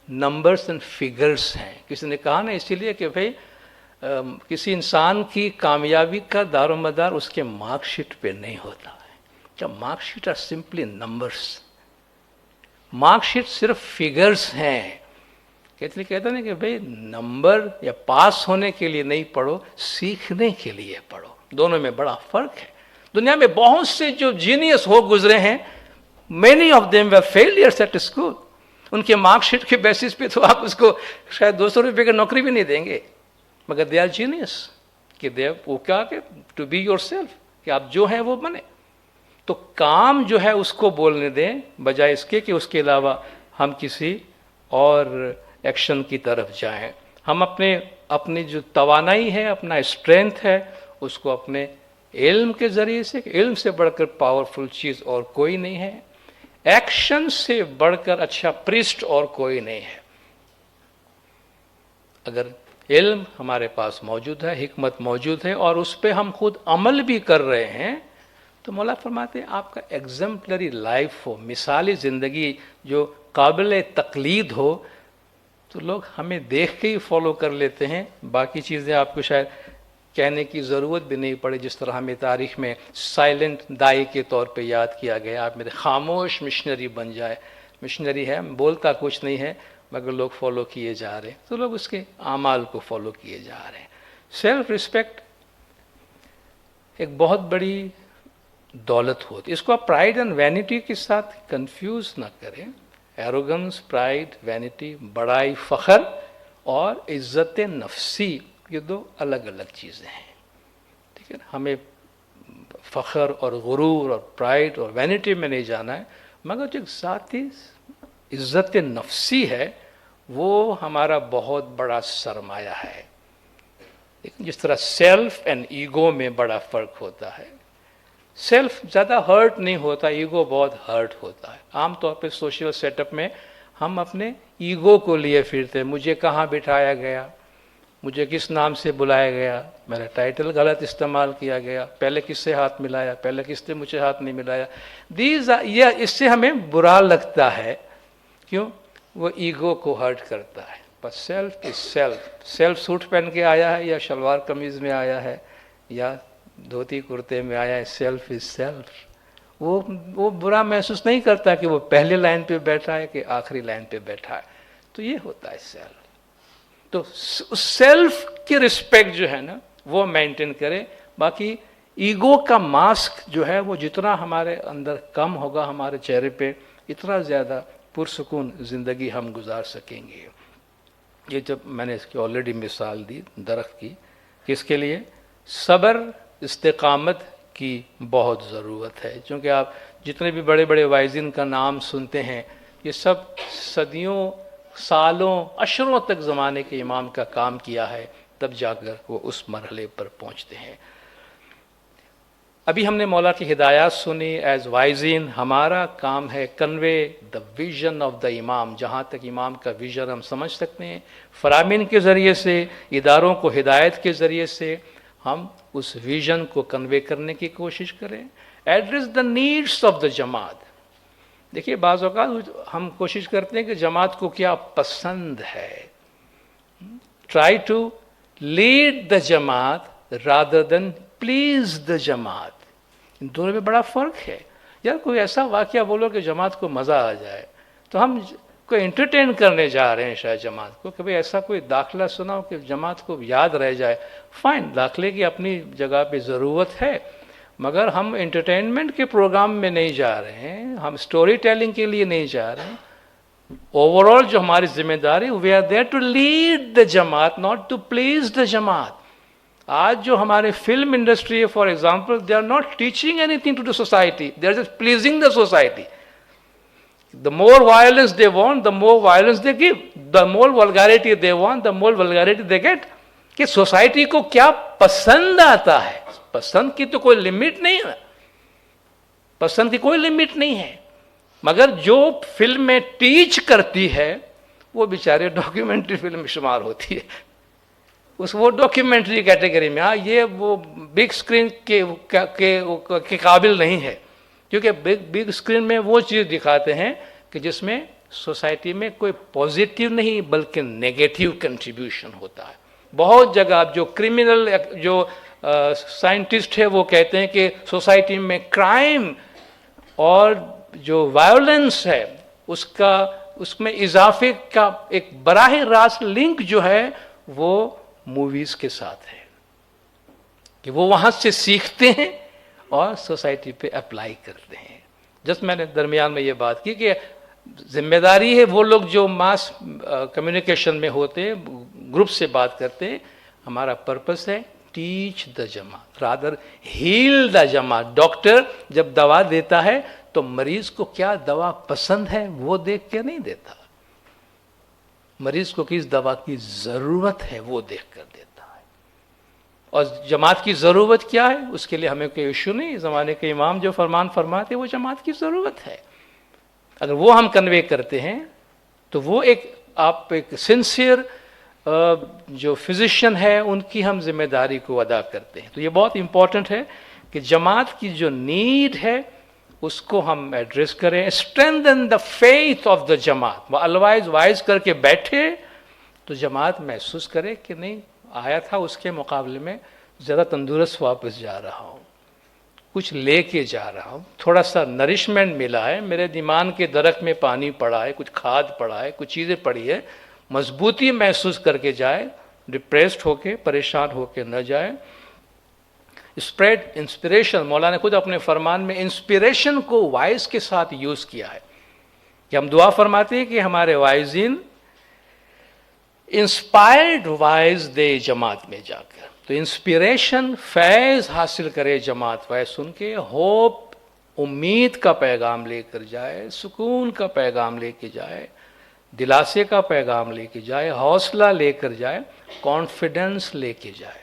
A: نمبرز اینڈ فگرز ہیں. کسی نے کہا نا اسی لیے کہ بھئی کسی انسان کی کامیابی کا دار و مدار اس کے مارک شیٹ پہ نہیں ہوتا ہے. کیا mark sheet are simply numbers, mark sheet صرف فگرز ہیں. کہتے ہیں نا کہ بھئی نمبر یا پاس ہونے کے لیے نہیں پڑھو, سیکھنے کے لیے پڑھو. دونوں میں بڑا فرق ہے. دنیا میں بہت سے جو جینیس ہو گزرے ہیں, many of them were failures at school. ان کے مارک شیٹ کے بیسس پہ تو آپ اس کو شاید 200 روپے کی نوکری بھی نہیں دیں گے, مگر دے آر جینیس. کہ وہ کیا کہ ٹو بی یور سیلف, کہ آپ جو ہیں وہ بنے. تو کام جو ہے اس کو بولنے دیں, بجائے اس کے کہ اس کے علاوہ ہم کسی اور ایکشن کی طرف جائیں. ہم اپنی جو توانائی ہے, اپنا اسٹرینتھ ہے, اس کو اپنے علم کے ذریعے سے, علم سے بڑھ کر پاورفل چیز اور کوئی نہیں ہے, ایکشن سے بڑھ کر اچھا پریسٹ اور کوئی نہیں ہے. اگر علم ہمارے پاس موجود ہے, حکمت موجود ہے, اور اس پہ ہم خود عمل بھی کر رہے ہیں, تو مولا فرماتے ہیں آپ کا ایگزمپلری لائف ہو, مثالی زندگی جو قابل تقلید ہو, تو لوگ ہمیں دیکھ کے ہی فالو کر لیتے ہیں. باقی چیزیں آپ کو شاید کہنے کی ضرورت بھی نہیں پڑے. جس طرح ہمیں تاریخ میں سائلنٹ دائی کے طور پہ یاد کیا گیا, آپ میرے خاموش مشنری بن جائے. مشنری ہے, بولتا کچھ نہیں ہے, مگر لوگ فالو کیے جا رہے ہیں, تو لوگ اس کے اعمال کو فالو کیے جا رہے ہیں. سیلف ریسپیکٹ ایک بہت بڑی دولت ہوتی. اس کو آپ پرائڈ اینڈ وینٹی کے ساتھ کنفیوز نہ کریں. ایروگنس, پرائڈ, وینٹی, بڑائی, فخر اور عزت نفسی, یہ دو الگ الگ چیزیں ہیں. ٹھیک ہے نا, ہمیں فخر اور غرور اور پرائڈ اور وینٹی میں نہیں جانا ہے, مگر جو ذاتی عزت نفسی ہے وہ ہمارا بہت بڑا سرمایہ ہے. جس طرح سیلف اینڈ ایگو میں بڑا فرق ہوتا ہے. سیلف زیادہ ہرٹ نہیں ہوتا, ایگو بہت ہرٹ ہوتا ہے. عام طور پہ سوشل سیٹ اپ میں ہم اپنے ایگو کو لیے پھرتے ہیں. مجھے کہاں بٹھایا گیا, مجھے کس نام سے بلایا گیا, میرا ٹائٹل غلط استعمال کیا گیا, پہلے کس سے ہاتھ ملایا, پہلے کس نے مجھے ہاتھ نہیں ملایا. یہ اس سے ہمیں برا لگتا ہے. کیوں؟ وہ ایگو کو ہرٹ کرتا ہے. بس self is self. Self suit پہن کے آیا ہے یا شلوار قمیض میں آیا ہے یا دھوتی کرتے میں آیا ہے, سیلف از سیلف. وہ برا محسوس نہیں کرتا کہ وہ پہلے لائن پہ بیٹھا ہے کہ آخری لائن پہ بیٹھا ہے. تو یہ ہوتا ہے سیلف. تو سیلف کی رسپیکٹ جو ہے نا وہ مینٹین کرے. باقی ایگو کا ماسک جو ہے وہ جتنا ہمارے اندر کم ہوگا ہمارے چہرے پہ, اتنا زیادہ پرسکون زندگی ہم گزار سکیں گے. یہ جب میں نے اس کی آلریڈی مثال دی درخت کی, کس کے لیے؟ صبر, استقامت کی بہت ضرورت ہے. چونکہ آپ جتنے بھی بڑے بڑے وائزین کا نام سنتے ہیں, یہ سب صدیوں, سالوں, عشروں تک زمانے کے امام کا کام کیا ہے, تب جا کر وہ اس مرحلے پر پہنچتے ہیں. ابھی ہم نے مولا کی ہدایات سنی ایز وائزین. ہمارا کام ہے کنوے دا ویژن آف دا امام. جہاں تک امام کا ویژن ہم سمجھ سکتے ہیں, فرامین کے ذریعے سے, اداروں کو ہدایت کے ذریعے سے ہم اس ویژن کو کنوے کرنے کی کوشش کریں. Address the needs of the جماعت. دیکھیے بعض اوقات ہم کوشش کرتے ہیں کہ جماعت کو کیا پسند ہے. ٹرائی ٹو لیڈ دا جماعت rather than please the جماعت. ان دونوں میں بڑا فرق ہے. یار کوئی ایسا واقعہ بولو کہ جماعت کو مزہ آ جائے, تو ہم کو انٹرٹین کرنے جا رہے ہیں شاید جماعت کو, کہ بھئی ایسا کوئی داخلہ سناؤ کہ جماعت کو یاد رہ جائے. فائن, داخلے کی اپنی جگہ پہ ضرورت ہے, مگر ہم انٹرٹینمنٹ کے پروگرام میں نہیں جا رہے ہیں, ہم سٹوری ٹیلنگ کے لیے نہیں جا رہے ہیں. اوور آل جو ہماری ذمہ داری, we are there to lead the جماعت, ناٹ ٹو پلیز دا جماعت. آج جو ہمارے فلم انڈسٹری ہے for example, they are not teaching anything to the society, they are just pleasing the society. The more violence they want, the more violence they give. The more vulgarity they want, the more vulgarity they get. کہ society کو کیا پسند آتا ہے, پسند کی تو کوئی لمٹ نہیں ہے, پسند کی کوئی لمٹ نہیں ہے, مگر جو فلم میں ٹیچ کرتی ہے وہ بیچارے ڈاکیومنٹری فلم شمار ہوتی ہے, اس وہ ڈاکیومنٹری کیٹیگری میں. ہاں, یہ وہ بگ اسکرین کے قابل نہیں ہے, کیونکہ بگ اسکرین میں وہ چیز دکھاتے ہیں کہ جس میں سوسائٹی میں کوئی پازیٹیو نہیں بلکہ نیگیٹیو کنٹریبیوشن ہوتا ہے. بہت جگہ اب جو کرمنل جو سائنٹسٹ ہے وہ کہتے ہیں کہ سوسائٹی میں کرائم اور جو وائلنس ہے اس میں اضافے کا ایک براہ راست لنک جو ہے وہ موویز کے ساتھ ہے, کہ وہ وہاں سے سیکھتے ہیں اور سوسائٹی پہ اپلائی کرتے ہیں. جس میں نے درمیان میں یہ بات کی کہ ذمہ داری ہے وہ لوگ جو ماس کمیونیکیشن میں ہوتے ہیں, گروپ سے بات کرتے ہیں, ہمارا پرپس ہے ٹیچ دا جماعت رادر ہیل دا جماعت. ڈاکٹر جب دوا دیتا ہے تو مریض کو کیا دوا پسند ہے وہ دیکھ کے نہیں دیتا, مریض کو کس دوا کی ضرورت ہے وہ دیکھ کر دیتا. اور جماعت کی ضرورت کیا ہے, اس کے لیے ہمیں کوئی ایشو نہیں. زمانے کے امام جو فرمان فرماتے وہ جماعت کی ضرورت ہے, اگر وہ ہم کنوے کرتے ہیں تو وہ آپ ایک سنسیئر جو فزیشین ہے ان کی ہم ذمہ داری کو ادا کرتے ہیں. تو یہ بہت امپورٹنٹ ہے کہ جماعت کی جو نیڈ ہے اس کو ہم ایڈریس کریں. Strengthen the faith of the جماعت. وہ الوائز وائز کر کے بیٹھے تو جماعت محسوس کرے کہ نہیں, آیا تھا اس کے مقابلے میں زیادہ تندرست واپس جا رہا ہوں, کچھ لے کے جا رہا ہوں, تھوڑا سا نرشمنٹ ملا ہے, میرے ایمان کے درخت میں پانی پڑا ہے, کچھ کھاد پڑا ہے, کچھ چیزیں پڑی ہے, مضبوطی محسوس کر کے جائے, ڈپریسڈ ہو کے پریشان ہو کے نہ جائے. اسپریڈ انسپریشن, مولانا نے خود اپنے فرمان میں انسپریشن کو وائز کے ساتھ یوز کیا ہے, کہ ہم دعا فرماتے ہیں کہ ہمارے وائزین انسپائرڈ وائز دے جماعت میں جا کر, تو انسپریشن فیض حاصل کرے جماعت وائز سن کے, ہوپ امید کا پیغام لے کر جائے, سکون کا پیغام لے کے جائے, دلاسے کا پیغام لے کے جائے, حوصلہ لے کر جائے, کانفیڈنس لے کے جائے.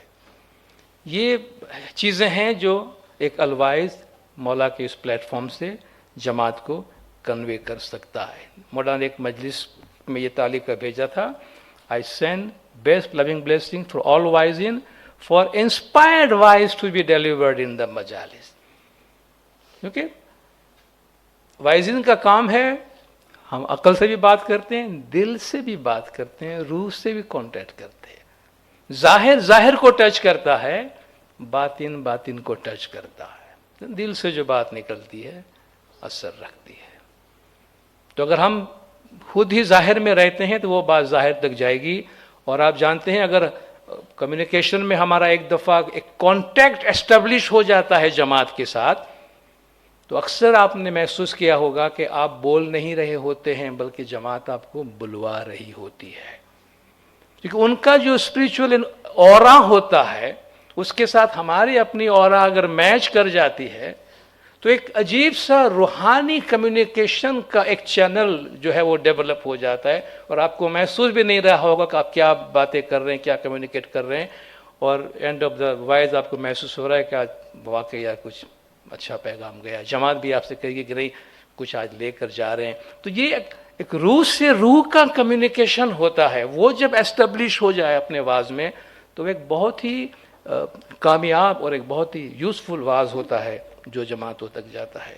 A: یہ چیزیں ہیں جو ایک الوائز مولا کے اس پلیٹ فارم سے جماعت کو کنوے کر سکتا ہے. مولانا نے ایک مجلس میں یہ تعلیم کا بھیجا تھا, I send best loving blessing for all wise for inspired wise to be delivered in the majalis. کیونکہ وائزین کا کام ہے, ہم عقل سے بھی بات کرتے ہیں, دل سے بھی بات کرتے ہیں, روح سے بھی کانٹیکٹ کرتے ہیں. ظاہر کو ٹچ کرتا ہے, باطن کو ٹچ کرتا ہے. دل سے جو بات نکلتی ہے اثر رکھتی ہے. تو اگر ہم خود ہی ظاہر میں رہتے ہیں تو وہ بات ظاہر تک جائے گی. اور آپ جانتے ہیں اگر کمیونیکیشن میں ہمارا ایک دفعہ ایک کانٹیکٹ اسٹیبلش ہو جاتا ہے جماعت کے ساتھ, تو اکثر آپ نے محسوس کیا ہوگا کہ آپ بول نہیں رہے ہوتے ہیں بلکہ جماعت آپ کو بلوا رہی ہوتی ہے, کیونکہ ان کا جو اسپریچول اورا ہوتا ہے اس کے ساتھ ہماری اپنی اورا اگر میچ کر جاتی ہے تو ایک عجیب سا روحانی کمیونیکیشن کا ایک چینل جو ہے وہ ڈیولپ ہو جاتا ہے, اور آپ کو محسوس بھی نہیں رہا ہوگا کہ آپ کیا باتیں کر رہے ہیں, کیا کمیونیکیٹ کر رہے ہیں, اور اینڈ آف دا وائز آپ کو محسوس ہو رہا ہے کہ آج واقعی کچھ اچھا پیغام گیا. جماعت بھی آپ سے کہے گی کہ نہیں کچھ آج لے کر جا رہے ہیں. تو یہ ایک روح سے روح کا کمیونیکیشن ہوتا ہے, وہ جب ایسٹیبلش ہو جائے اپنے واز میں تو ایک بہت ہی کامیاب اور ایک بہت ہی یوزفل واز ہوتا ہے جو جماعتوں تک جاتا ہے.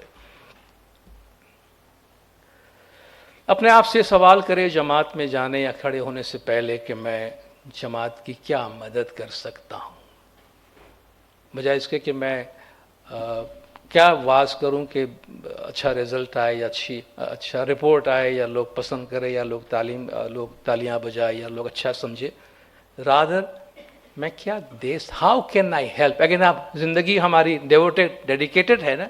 A: اپنے آپ سے سوال کرے جماعت میں جانے یا کھڑے ہونے سے پہلے کہ میں جماعت کی کیا مدد کر سکتا ہوں. بجائے اس کے کہ میں کیا واز کروں کہ اچھا رزلٹ آئے یا اچھا رپورٹ آئے یا لوگ پسند کرے یا لوگ تالیاں بجائے یا لوگ اچھا سمجھے. رادر میں کیا how can I help. Again آپ زندگی ہماری ڈیڈیکیٹڈ ہے نا,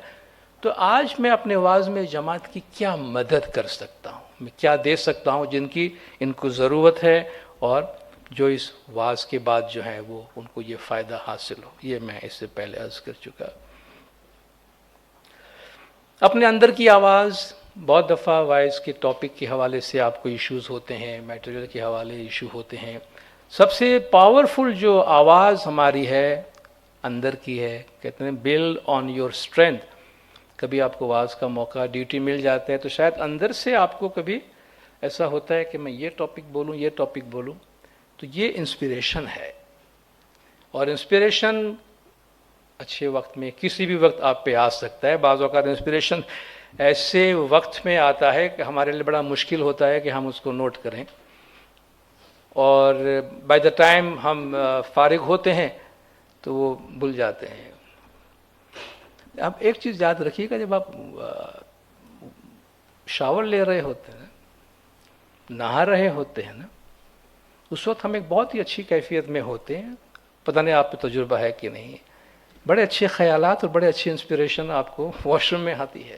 A: تو آج میں اپنے واز میں جماعت کی کیا مدد کر سکتا ہوں, میں کیا دے سکتا ہوں جن کی ان کو ضرورت ہے, اور جو اس واز کے بعد جو ہے وہ ان کو یہ فائدہ حاصل ہو. یہ میں اس سے پہلے عرض کر چکا. اپنے اندر کی آواز, بہت دفعہ وائز کے ٹاپک کے حوالے سے آپ کو ایشوز ہوتے ہیں, میٹیریل کے حوالے ایشو ہوتے ہیں. سب سے پاورفل جو آواز ہماری ہے اندر کی ہے, کہتے ہیں بلڈ آن یور اسٹرینتھ. کبھی آپ کو واز کا موقع ڈیوٹی مل جاتا ہے تو شاید اندر سے آپ کو کبھی ایسا ہوتا ہے کہ میں یہ ٹاپک بولوں, تو یہ انسپریشن ہے. اور انسپریشن اچھے وقت میں کسی بھی وقت آپ پہ آ سکتا ہے. بعض اوقات انسپریشن ایسے وقت میں آتا ہے کہ ہمارے لیے بڑا مشکل ہوتا ہے کہ ہم اس کو نوٹ کریں, اور بائی دا ٹائم ہم فارغ ہوتے ہیں تو وہ بھول جاتے ہیں. اب ایک چیز یاد رکھیے گا, جب آپ شاور لے رہے ہوتے ہیں, نہا رہے ہوتے ہیں نا, اس وقت ہم ایک بہت ہی اچھی کیفیت میں ہوتے ہیں. پتہ نہیں آپ پہ تجربہ ہے کہ نہیں, بڑے اچھے خیالات اور بڑے اچھی انسپریشن آپ کو واش روم میں آتی ہے.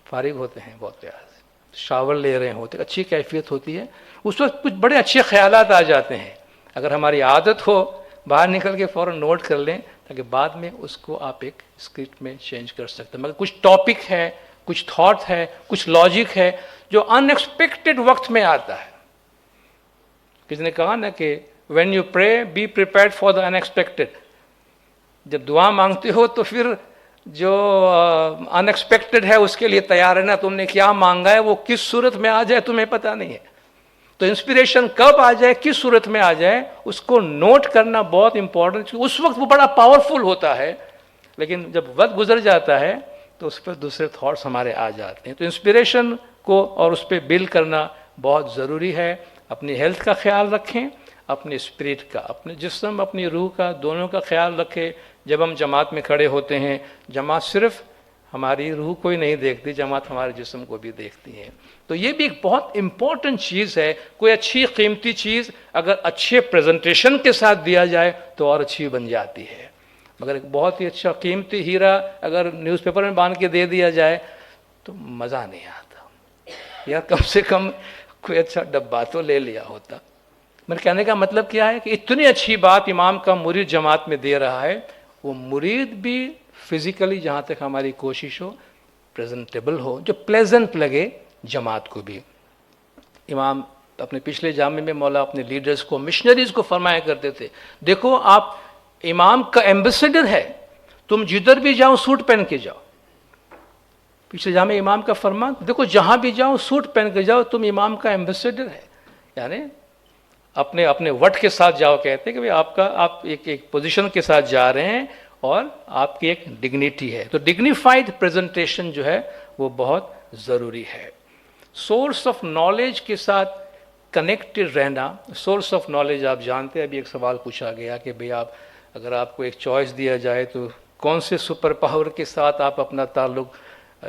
A: فارغ ہوتے ہیں بہت پیار سے, شاور لے رہے ہوتے, اچھی کیفیت ہوتی ہے, اس وقت کچھ بڑے اچھے خیالات آ جاتے ہیں. اگر ہماری عادت ہو باہر نکل کے فوراً نوٹ کر لیں تاکہ بعد میں اس کو آپ ایک اسکرپٹ میں چینج کر سکتے ہیں. مگر کچھ ٹاپک ہے, کچھ تھاٹ ہے, کچھ لاجک ہے جو ان ایکسپیکٹڈ وقت میں آتا ہے. کسی نے کہا نا کہ when you pray be prepared for the unexpected. جب دعا مانگتے ہو تو پھر جو ان ایکسپیکٹڈ ہے اس کے لیے تیار ہے نا. تم نے کیا مانگا ہے وہ کس صورت میں آ جائے تمہیں پتہ نہیں ہے. تو انسپریشن کب آ جائے, کس صورت میں آ جائے, اس کو نوٹ کرنا بہت امپورٹنٹ. اس وقت وہ بڑا پاورفل ہوتا ہے, لیکن جب وقت گزر جاتا ہے تو اس پہ دوسرے تھاٹس ہمارے آ جاتے ہیں. تو انسپریشن کو اور اس پہ بلڈ کرنا بہت ضروری ہے. اپنی ہیلتھ کا خیال رکھیں, اپنے اسپرٹ کا, اپنے جسم, اپنی روح کا, دونوں کا خیال رکھیں. جب ہم جماعت میں کھڑے ہوتے ہیں, جماعت صرف ہماری روح کو ہی نہیں دیکھتی, جماعت ہمارے جسم کو بھی دیکھتی ہے. تو یہ بھی ایک بہت امپورٹنٹ چیز ہے. کوئی اچھی قیمتی چیز اگر اچھے پریزنٹیشن کے ساتھ دیا جائے تو اور اچھی بن جاتی ہے. مگر ایک بہت ہی اچھا قیمتی ہیرا اگر نیوز پیپر میں باندھ کے دے دیا جائے تو مزہ نہیں آتا. یا کم سے کم کوئی اچھا ڈبہ تو لے لیا ہوتا. میرے کہنے کا مطلب کیا ہے کہ اتنی اچھی بات امام کا مرید جماعت میں دے رہا ہے, وہ مرید بھی فزیکلی جہاں تک ہماری کوشش ہو پریزنٹیبل ہو, جو پلیزنٹ لگے جماعت کو بھی. امام اپنے پچھلے جامع میں مولا اپنے لیڈرز کو, مشنریز کو فرمایا کرتے تھے, دیکھو آپ امام کا ایمبیسڈر ہے, تم جدھر بھی جاؤ سوٹ پہن کے جاؤ. پچھلے جامع امام کا فرمان, دیکھو جہاں بھی جاؤ سوٹ پہن کے جاؤ, تم امام کا ایمبیسڈر ہے. یعنی اپنے وٹ کے ساتھ جاؤ, کہتے ہیں کہ آپ ایک پوزیشن کے ساتھ جا رہے ہیں اور آپ کی ایک ڈگنیٹی ہے. تو ڈگنیفائڈ پریزنٹیشن جو ہے وہ بہت ضروری ہے. سورس آف نالج کے ساتھ کنیکٹڈ رہنا. سورس آف نالج آپ جانتے ہیں, ابھی ایک سوال پوچھا گیا کہ بھئی اگر آپ کو ایک چوائس دیا جائے تو کون سے سپر پاور کے ساتھ آپ اپنا تعلق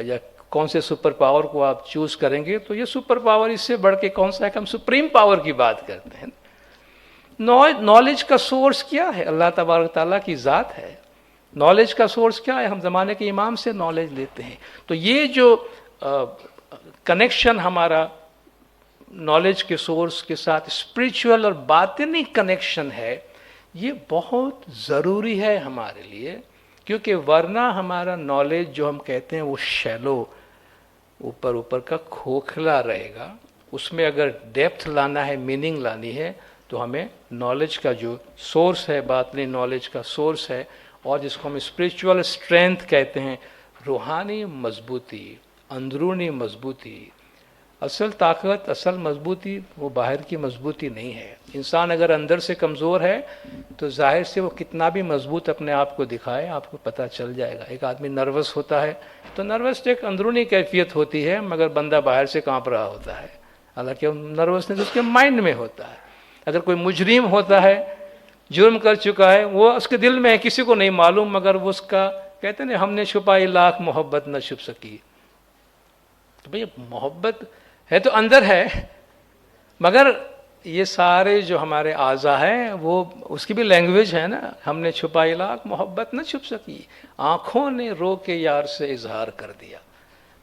A: یا کون سے سپر پاور کو آپ چوز کریں گے. تو یہ سپر پاور اس سے بڑھ کے کون سا ہے کہ ہم سپریم پاور کی بات کرتے ہیں. نالج کا سورس کیا ہے؟ اللہ تبارک تعالیٰ کی ذات ہے. نالج کا سورس کیا ہے؟ ہم زمانے کے امام سے نالج لیتے ہیں. تو یہ جو کنیکشن ہمارا نالج کے سورس کے ساتھ اسپریچول اور باطنی کنیکشن ہے, یہ بہت ضروری ہے ہمارے لیے. کیونکہ ورنہ ہمارا نالج جو ہم کہتے ہیں وہ شیلو, اوپر کا کھوکھلا رہے گا. اس میں اگر ڈیپتھ لانا ہے, میننگ لانی ہے, تو ہمیں نالج کا جو سورس ہے, باطنی نالج کا سورس ہے, اور جس کو ہم اسپریچول اسٹرینتھ کہتے ہیں, روحانی مضبوطی, اندرونی مضبوطی. اصل طاقت, اصل مضبوطی وہ باہر کی مضبوطی نہیں ہے. انسان اگر اندر سے کمزور ہے تو ظاہر سے وہ کتنا بھی مضبوط اپنے آپ کو دکھائے, آپ کو پتہ چل جائے گا. ایک آدمی نروس ہوتا ہے تو نروس ایک اندرونی کیفیت ہوتی ہے, مگر بندہ باہر سے کانپ رہا ہوتا ہے, حالانکہ نروسنس اس کے مائنڈ میں ہوتا ہے. اگر کوئی مجرم ہوتا ہے جرم کر چکا ہے، وہ اس کے دل میں ہے، کسی کو نہیں معلوم، مگر وہ اس کا کہتے ہیں ہم نے چھپائی لاکھ محبت نہ چھپ سکی. تو بھئی محبت ہے تو اندر ہے، مگر یہ سارے جو ہمارے اعضاء ہیں وہ اس کی بھی لینگویج ہے نا. ہم نے چھپائی لاکھ محبت نہ چھپ سکی، آنکھوں نے رو کے یار سے اظہار کر دیا،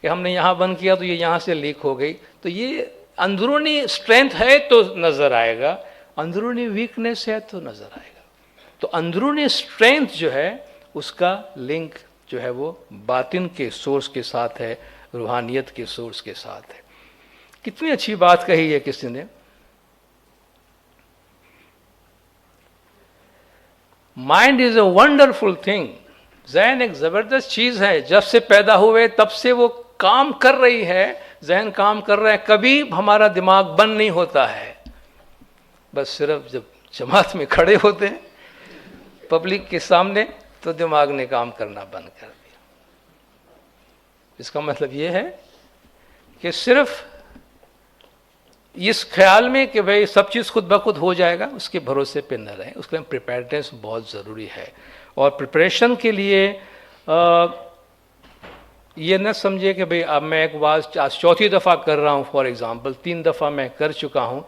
A: کہ ہم نے یہاں بند کیا تو یہ یہاں سے لیک ہو گئی. تو یہ اندرونی اسٹرینتھ ہے تو نظر آئے گا، اندرونی ویکنیس ہے تو نظر آئے گا. تو اندرونی اسٹرینتھ جو ہے اس کا لنک جو ہے وہ باطن کے سورس کے ساتھ ہے، روحانیت کے سورس کے ساتھ ہے. کتنی اچھی بات کہی ہے کسی نے. Mind is a wonderful thing. ذہن ایک زبردست چیز ہے، جب سے پیدا ہوئے تب سے وہ کام کر رہی ہے، ذہن کام کر رہا ہے، کبھی ہمارا دماغ بند نہیں ہوتا ہے. بس صرف جب جماعت میں کھڑے ہوتے ہیں پبلک کے سامنے تو دماغ نے کام کرنا بند کر دیا. اس کا مطلب یہ ہے کہ صرف اس خیال میں کہ بھئی سب چیز خود بخود ہو جائے گا، اس کے بھروسے پہ نہ رہیں. اس کے لیے پریپیئرڈنس بہت ضروری ہے. اور پریپریشن کے لیے یہ نہ سمجھے کہ بھئی اب میں ایک واز چوتھی دفعہ کر رہا ہوں، فار ایگزامپل 3 دفعہ میں کر چکا ہوں،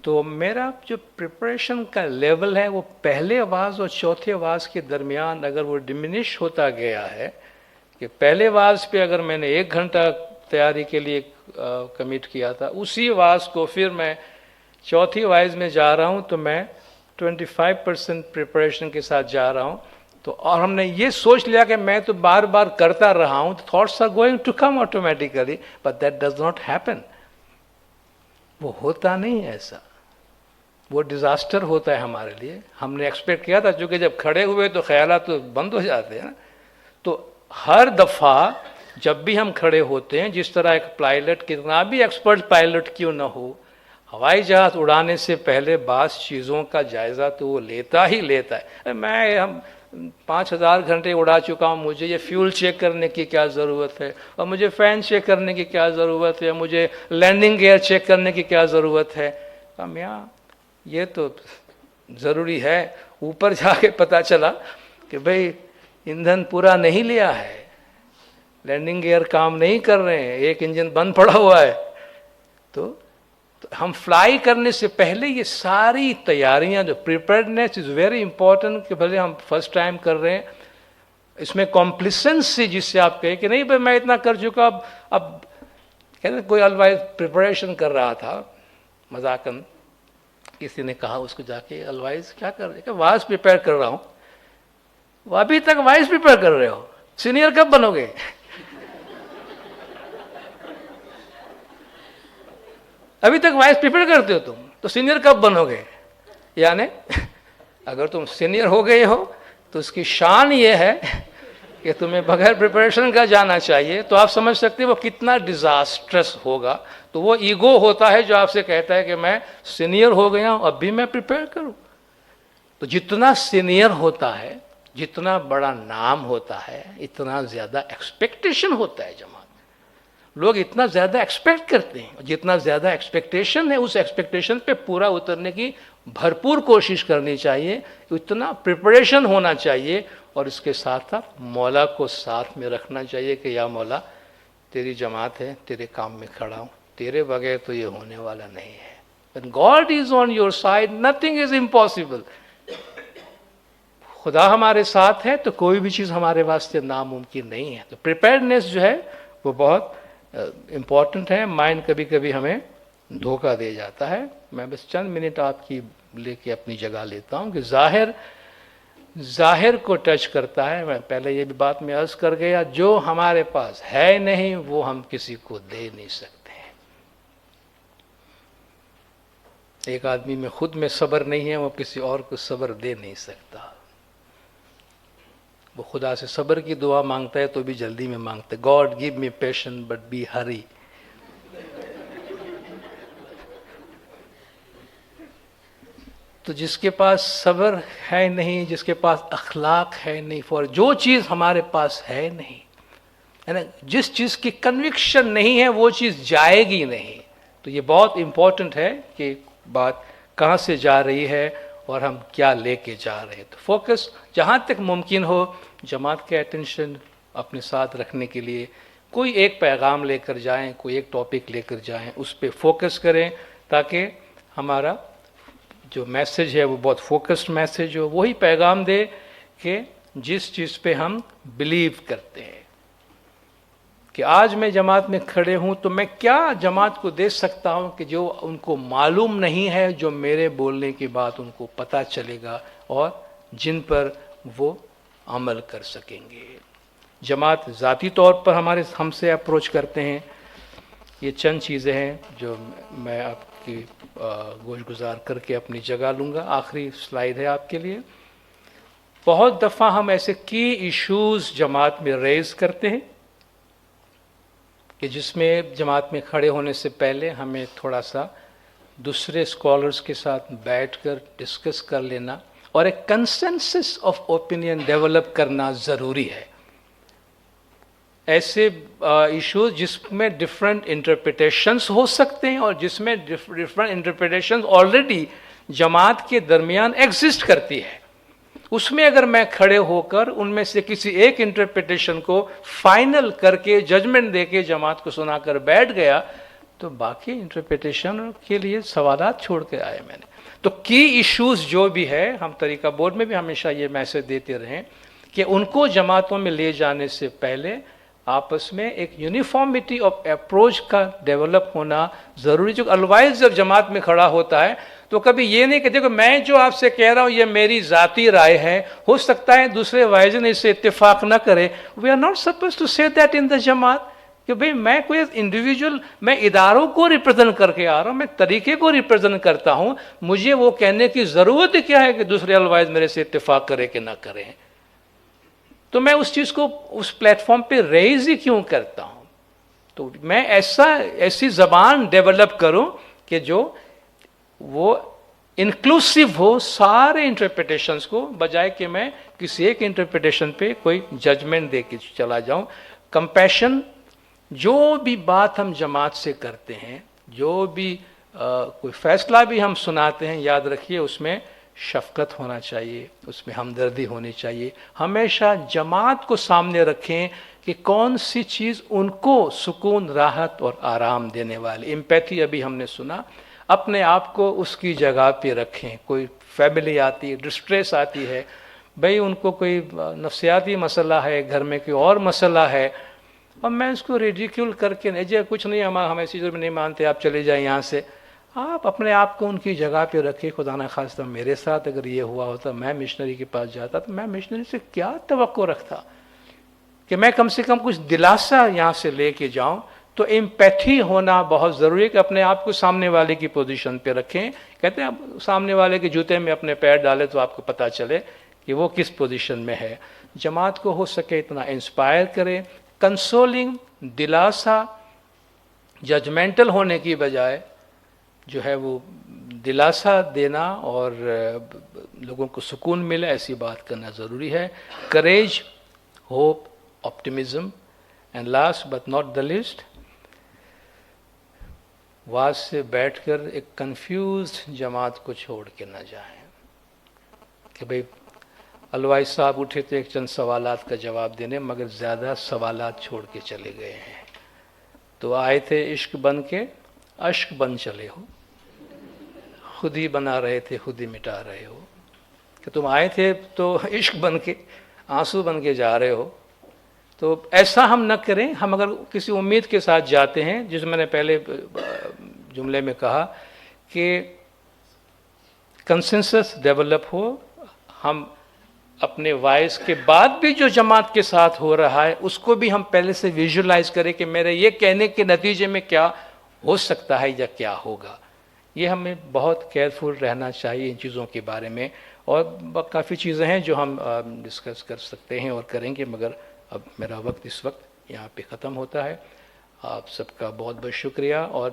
A: تو میرا جو پریپریشن کا لیول ہے وہ پہلے واز اور چوتھے واز کے درمیان اگر وہ ڈمینش ہوتا گیا ہے، کہ پہلے واز پہ اگر میں نے 1 گھنٹہ تیاری کے لیے کمٹ کیا تھا، اسی واز کو پھر میں چوتھی واز میں جا رہا ہوں تو میں 25% پریپریشن کے ساتھ جا رہا ہوں. تو اور ہم نے یہ سوچ لیا کہ میں تو بار بار کرتا رہا ہوں، thoughts are going to come automatically, but that does not happen. وہ ہوتا نہیں ایسا، وہ ڈیزاسٹر ہوتا ہے ہمارے لیے. ہم نے ایکسپیکٹ کیا تھا، چونکہ جب کھڑے ہوئے تو خیالات تو بند ہو جاتے ہیں نا. تو ہر دفعہ جب بھی ہم کھڑے ہوتے ہیں، جس طرح ایک پائلٹ کتنا بھی ایکسپرٹ پائلٹ کیوں نہ ہو، ہوائی جہاز اڑانے سے پہلے بعض چیزوں کا جائزہ تو وہ لیتا ہی لیتا ہے. ہم 5000 گھنٹے اڑا چکا ہوں، مجھے یہ فیول چیک کرنے کی کیا ضرورت ہے، اور مجھے فین چیک کرنے کی کیا ضرورت ہے، مجھے لینڈنگ گیئر چیک کرنے کی کیا ضرورت ہے. میاں یہ تو ضروری ہے. اوپر جا کے پتہ چلا کہ بھئی ایندھن پورا نہیں لیا ہے، لینڈنگ گیئر کام نہیں کر رہے ہیں، ایک انجن بند پڑا ہوا ہے. تو ہم فلائی کرنے سے پہلے یہ ساری تیاریاں، جو پریپیئرڈنیس از ویری امپورٹنٹ، کہ بھلے ہم فرسٹ ٹائم کر رہے ہیں، اس میں کمپلیسنسی جس سے آپ کہیں کہ نہیں بھائی میں اتنا کر چکا، اب کہتے کوئی الوائز پریپریشن کر رہا تھا مذاقن، کسی نے کہا اس کو جا کے الوائز کیا کر رہے، کہ واز پریپیئر کر رہا ہوں. وہ ابھی تک وائز پریپیئر کر رہے ہو، سینئر کب بنو گے؟ ابھی تک وائس پریپیئر کرتے ہو تم، تو سینئر کب بنو گے؟ یعنی اگر تم سینئر ہو گئے ہو تو اس کی شان یہ ہے کہ تمہیں بغیر پریپریشن کا جانا چاہیے. تو آپ سمجھ سکتے ہیں وہ کتنا ڈیزاسٹرس ہوگا. تو وہ ایگو ہوتا ہے جو آپ سے کہتا ہے کہ میں سینئر ہو گیا ہوں، اب بھی میں پریپیئر کروں. تو جتنا سینئر ہوتا ہے، جتنا بڑا نام ہوتا ہے، اتنا زیادہ ایکسپیکٹیشن ہوتا ہے. جماعت لوگ اتنا زیادہ ایکسپیکٹ کرتے ہیں، جتنا زیادہ ایکسپیکٹیشن ہے اس ایکسپیکٹیشن پہ پورا اترنے کی بھرپور کوشش کرنی چاہیے. اتنا پریپریشن ہونا چاہیے، اور اس کے ساتھ ساتھ مولا کو ساتھ میں رکھنا چاہیے کہ یا مولا تیری جماعت ہے، تیرے کام میں کھڑا ہوں، تیرے بغیر تو یہ ہونے والا نہیں ہے. When God is on your side, nothing is impossible. خدا ہمارے ساتھ ہے تو کوئی بھی چیز ہمارے واسطے ناممکن نہیں ہے. تو پریپیئرڈنیس جو ہے وہ بہت امپورٹنٹ ہے. مائنڈ کبھی کبھی ہمیں دھوکہ دے جاتا ہے. میں بس چند منٹ آپ کی لے کے اپنی جگہ لیتا ہوں کہ ظاہر کو ٹچ کرتا ہے. میں پہلے یہ بھی بات میں عرض کر گیا، جو ہمارے پاس ہے نہیں وہ ہم کسی کو دے نہیں سکتے ہیں. ایک آدمی میں خود میں صبر نہیں ہے، وہ کسی اور کو صبر دے نہیں سکتا. وہ خدا سے صبر کی دعا مانگتا ہے تو بھی جلدی میں مانگتا ہے. God give me patience but be hurry. تو جس کے پاس صبر ہے نہیں، جس کے پاس اخلاق ہے نہیں، فور جو چیز ہمارے پاس ہے نہیں، ہے نا، جس چیز کی کنوکشن نہیں ہے وہ چیز جائے گی نہیں. تو یہ بہت امپورٹنٹ ہے کہ بات کہاں سے جا رہی ہے اور ہم کیا لے کے جا رہے ہیں. تو فوکس جہاں تک ممکن ہو جماعت کے اٹینشن اپنے ساتھ رکھنے کے لیے کوئی ایک پیغام لے کر جائیں، کوئی ایک ٹاپک لے کر جائیں، اس پہ فوکس کریں تاکہ ہمارا جو میسج ہے وہ بہت فوکسڈ میسج ہو، وہی پیغام دے کہ جس چیز پہ ہم بلیو کرتے ہیں. کہ آج میں جماعت میں کھڑے ہوں تو میں کیا جماعت کو دے سکتا ہوں کہ جو ان کو معلوم نہیں ہے، جو میرے بولنے کے بعد ان کو پتہ چلے گا اور جن پر وہ عمل کر سکیں گے. جماعت ذاتی طور پر ہم سے اپروچ کرتے ہیں. یہ چند چیزیں ہیں جو میں آپ کی گوش گزار کر کے اپنی جگہ لوں گا. آخری سلائیڈ ہے آپ کے لیے. بہت دفعہ ہم ایسے کی ایشوز جماعت میں ریز کرتے ہیں کہ جس میں جماعت میں کھڑے ہونے سے پہلے ہمیں تھوڑا سا دوسرے اسکالرس کے ساتھ بیٹھ کر ڈسکس کر لینا اور ایک کنسنسس آف اوپینین ڈیولپ کرنا ضروری ہے. ایسے ایشوز جس میں ڈفرینٹ انٹرپریٹیشنز ہو سکتے ہیں اور جس میں ڈفرینٹ انٹرپریٹیشنز آلریڈی جماعت کے درمیان ایگزسٹ کرتی ہے، اس میں اگر میں کھڑے ہو کر ان میں سے کسی ایک انٹرپریٹیشن کو فائنل کر کے ججمنٹ دے کے جماعت کو سنا کر بیٹھ گیا تو باقی انٹرپریٹیشن کے لیے سوالات چھوڑ کے آئے میں نے. تو کی ایشوز جو بھی ہے، ہم طریقہ بورڈ میں بھی ہمیشہ یہ میسج دیتے رہیں کہ ان کو جماعتوں میں لے جانے سے پہلے آپس میں ایک یونیفارمٹی آف اپروچ کا ڈیولپ ہونا ضروری. جو الوائز جب جماعت میں کھڑا ہوتا ہے تو کبھی یہ نہیں کہ دیکھو میں جو آپ سے کہہ رہا ہوں یہ میری ذاتی رائے ہے، ہو سکتا ہے دوسرے وائزن اس سے اتفاق نہ کرے. We are not suppose to say that in the جماعت کہ بھئی میں کوئی انڈیویجول، میں اداروں کو ریپرزینٹ کر کے آ رہا ہوں، میں طریقے کو ریپرزینٹ کرتا ہوں. مجھے وہ کہنے کی ضرورت کیا ہے کہ دوسرے الوائز میرے سے اتفاق کرے کہ نہ کریں. تو میں اس چیز کو اس پلیٹ فارم پہ ریز ہی کیوں کرتا ہوں. تو میں ایسی زبان ڈیولپ کروں کہ جو وہ انکلوسیو ہو سارے انٹرپریٹیشنز کو، بجائے کہ میں کسی ایک انٹرپریٹیشن پہ کوئی ججمنٹ دے کے چلا جاؤں. کمپیشن، جو بھی بات ہم جماعت سے کرتے ہیں، جو بھی کوئی فیصلہ بھی ہم سناتے ہیں، یاد رکھیے اس میں شفقت ہونا چاہیے، اس میں ہمدردی ہونی چاہیے. ہمیشہ جماعت کو سامنے رکھیں کہ کون سی چیز ان کو سکون، راحت اور آرام دینے والی. امپیتھی ابھی ہم نے سنا. اپنے آپ کو اس کی جگہ پہ رکھیں. کوئی فیملی آتی ہے، ڈسٹریس آتی ہے، بھئی ان کو کوئی نفسیاتی مسئلہ ہے، گھر میں کوئی اور مسئلہ ہے، اور میں اس کو ریڈیکیول کر کے نہیں جائے کچھ نہیں، ہم ایسی چیزوں میں نہیں مانتے، آپ چلے جائیں یہاں سے. آپ اپنے آپ کو ان کی جگہ پہ رکھیں. خدا نہ خواستہ میرے ساتھ اگر یہ ہوا ہوتا، میں مشنری کے پاس جاتا تو میں مشنری سے کیا توقع رکھتا کہ میں کم سے کم کچھ دلاسا یہاں سے لے کے جاؤں. تو امپیتھی ہونا بہت ضروری ہے کہ اپنے آپ کو سامنے والے کی پوزیشن پہ رکھیں. کہتے ہیں سامنے والے کے جوتے میں اپنے پیر ڈالے تو آپ کو پتہ چلے کہ وہ کس پوزیشن میں ہے. جماعت کو ہو سکے اتنا انسپائر کریں. کنسولنگ، دلاسا، ججمنٹل ہونے کی بجائے جو ہے وہ دلاسا دینا اور لوگوں کو سکون ملے ایسی بات کرنا ضروری ہے. Courage, hope, optimism, and last but not the least, was سے بیٹھ کر ایک کنفیوزڈ جماعت کو چھوڑ کے نہ جائیں کہ بھئی الوائز صاحب اٹھے تھے ایک چند سوالات کا جواب دینے، مگر زیادہ سوالات چھوڑ کے چلے گئے ہیں. تو آئے تھے عشق بن کے، اشک بن چلے ہو. خود ہی بنا رہے تھے، خود ہی مٹا رہے ہو. کہ تم آئے تھے تو عشق بن کے، آنسو بن کے جا رہے ہو. تو ایسا ہم نہ کریں. ہم اگر کسی امید کے ساتھ جاتے ہیں، جس میں نے پہلے جملے میں کہا کہ کنسنسس ڈیولپ ہو، ہم اپنے وائس کے بعد بھی جو جماعت کے ساتھ ہو رہا ہے اس کو بھی ہم پہلے سے ویژولائز کریں کہ میرے یہ کہنے کے نتیجے میں کیا ہو سکتا ہے یا کیا ہوگا. یہ ہمیں بہت کیئرفل رہنا چاہیے ان چیزوں کے بارے میں. اور کافی چیزیں ہیں جو ہم ڈسکس کر سکتے ہیں اور کریں گے، مگر اب میرا وقت اس وقت یہاں پہ ختم ہوتا ہے. آپ سب کا بہت بہت شکریہ. اور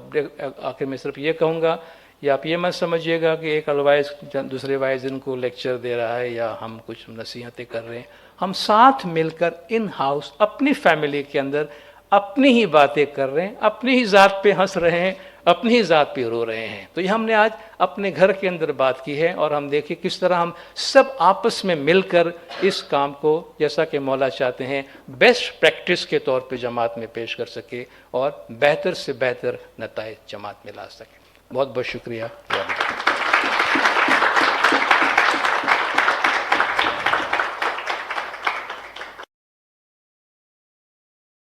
A: آخر میں صرف یہ کہوں گا، یا آپ یہ مت سمجھیے گا کہ ایک الوائز دوسرے وائز ان کو لیکچر دے رہا ہے یا ہم کچھ نصیحتیں کر رہے ہیں. ہم ساتھ مل کر ان ہاؤس اپنی فیملی کے اندر اپنی ہی باتیں کر رہے ہیں، اپنی ہی ذات پہ ہنس رہے ہیں، اپنی ہی ذات پہ رو رہے ہیں. تو یہ ہم نے آج اپنے گھر کے اندر بات کی ہے، اور ہم دیکھیں کس طرح ہم سب آپس میں مل کر اس کام کو، جیسا کہ مولا چاہتے ہیں، بیسٹ پریکٹس کے طور پہ جماعت میں پیش کر سکے اور بہتر سے بہتر نتائج جماعت میں لا سکے. بہت بہت شکریہ.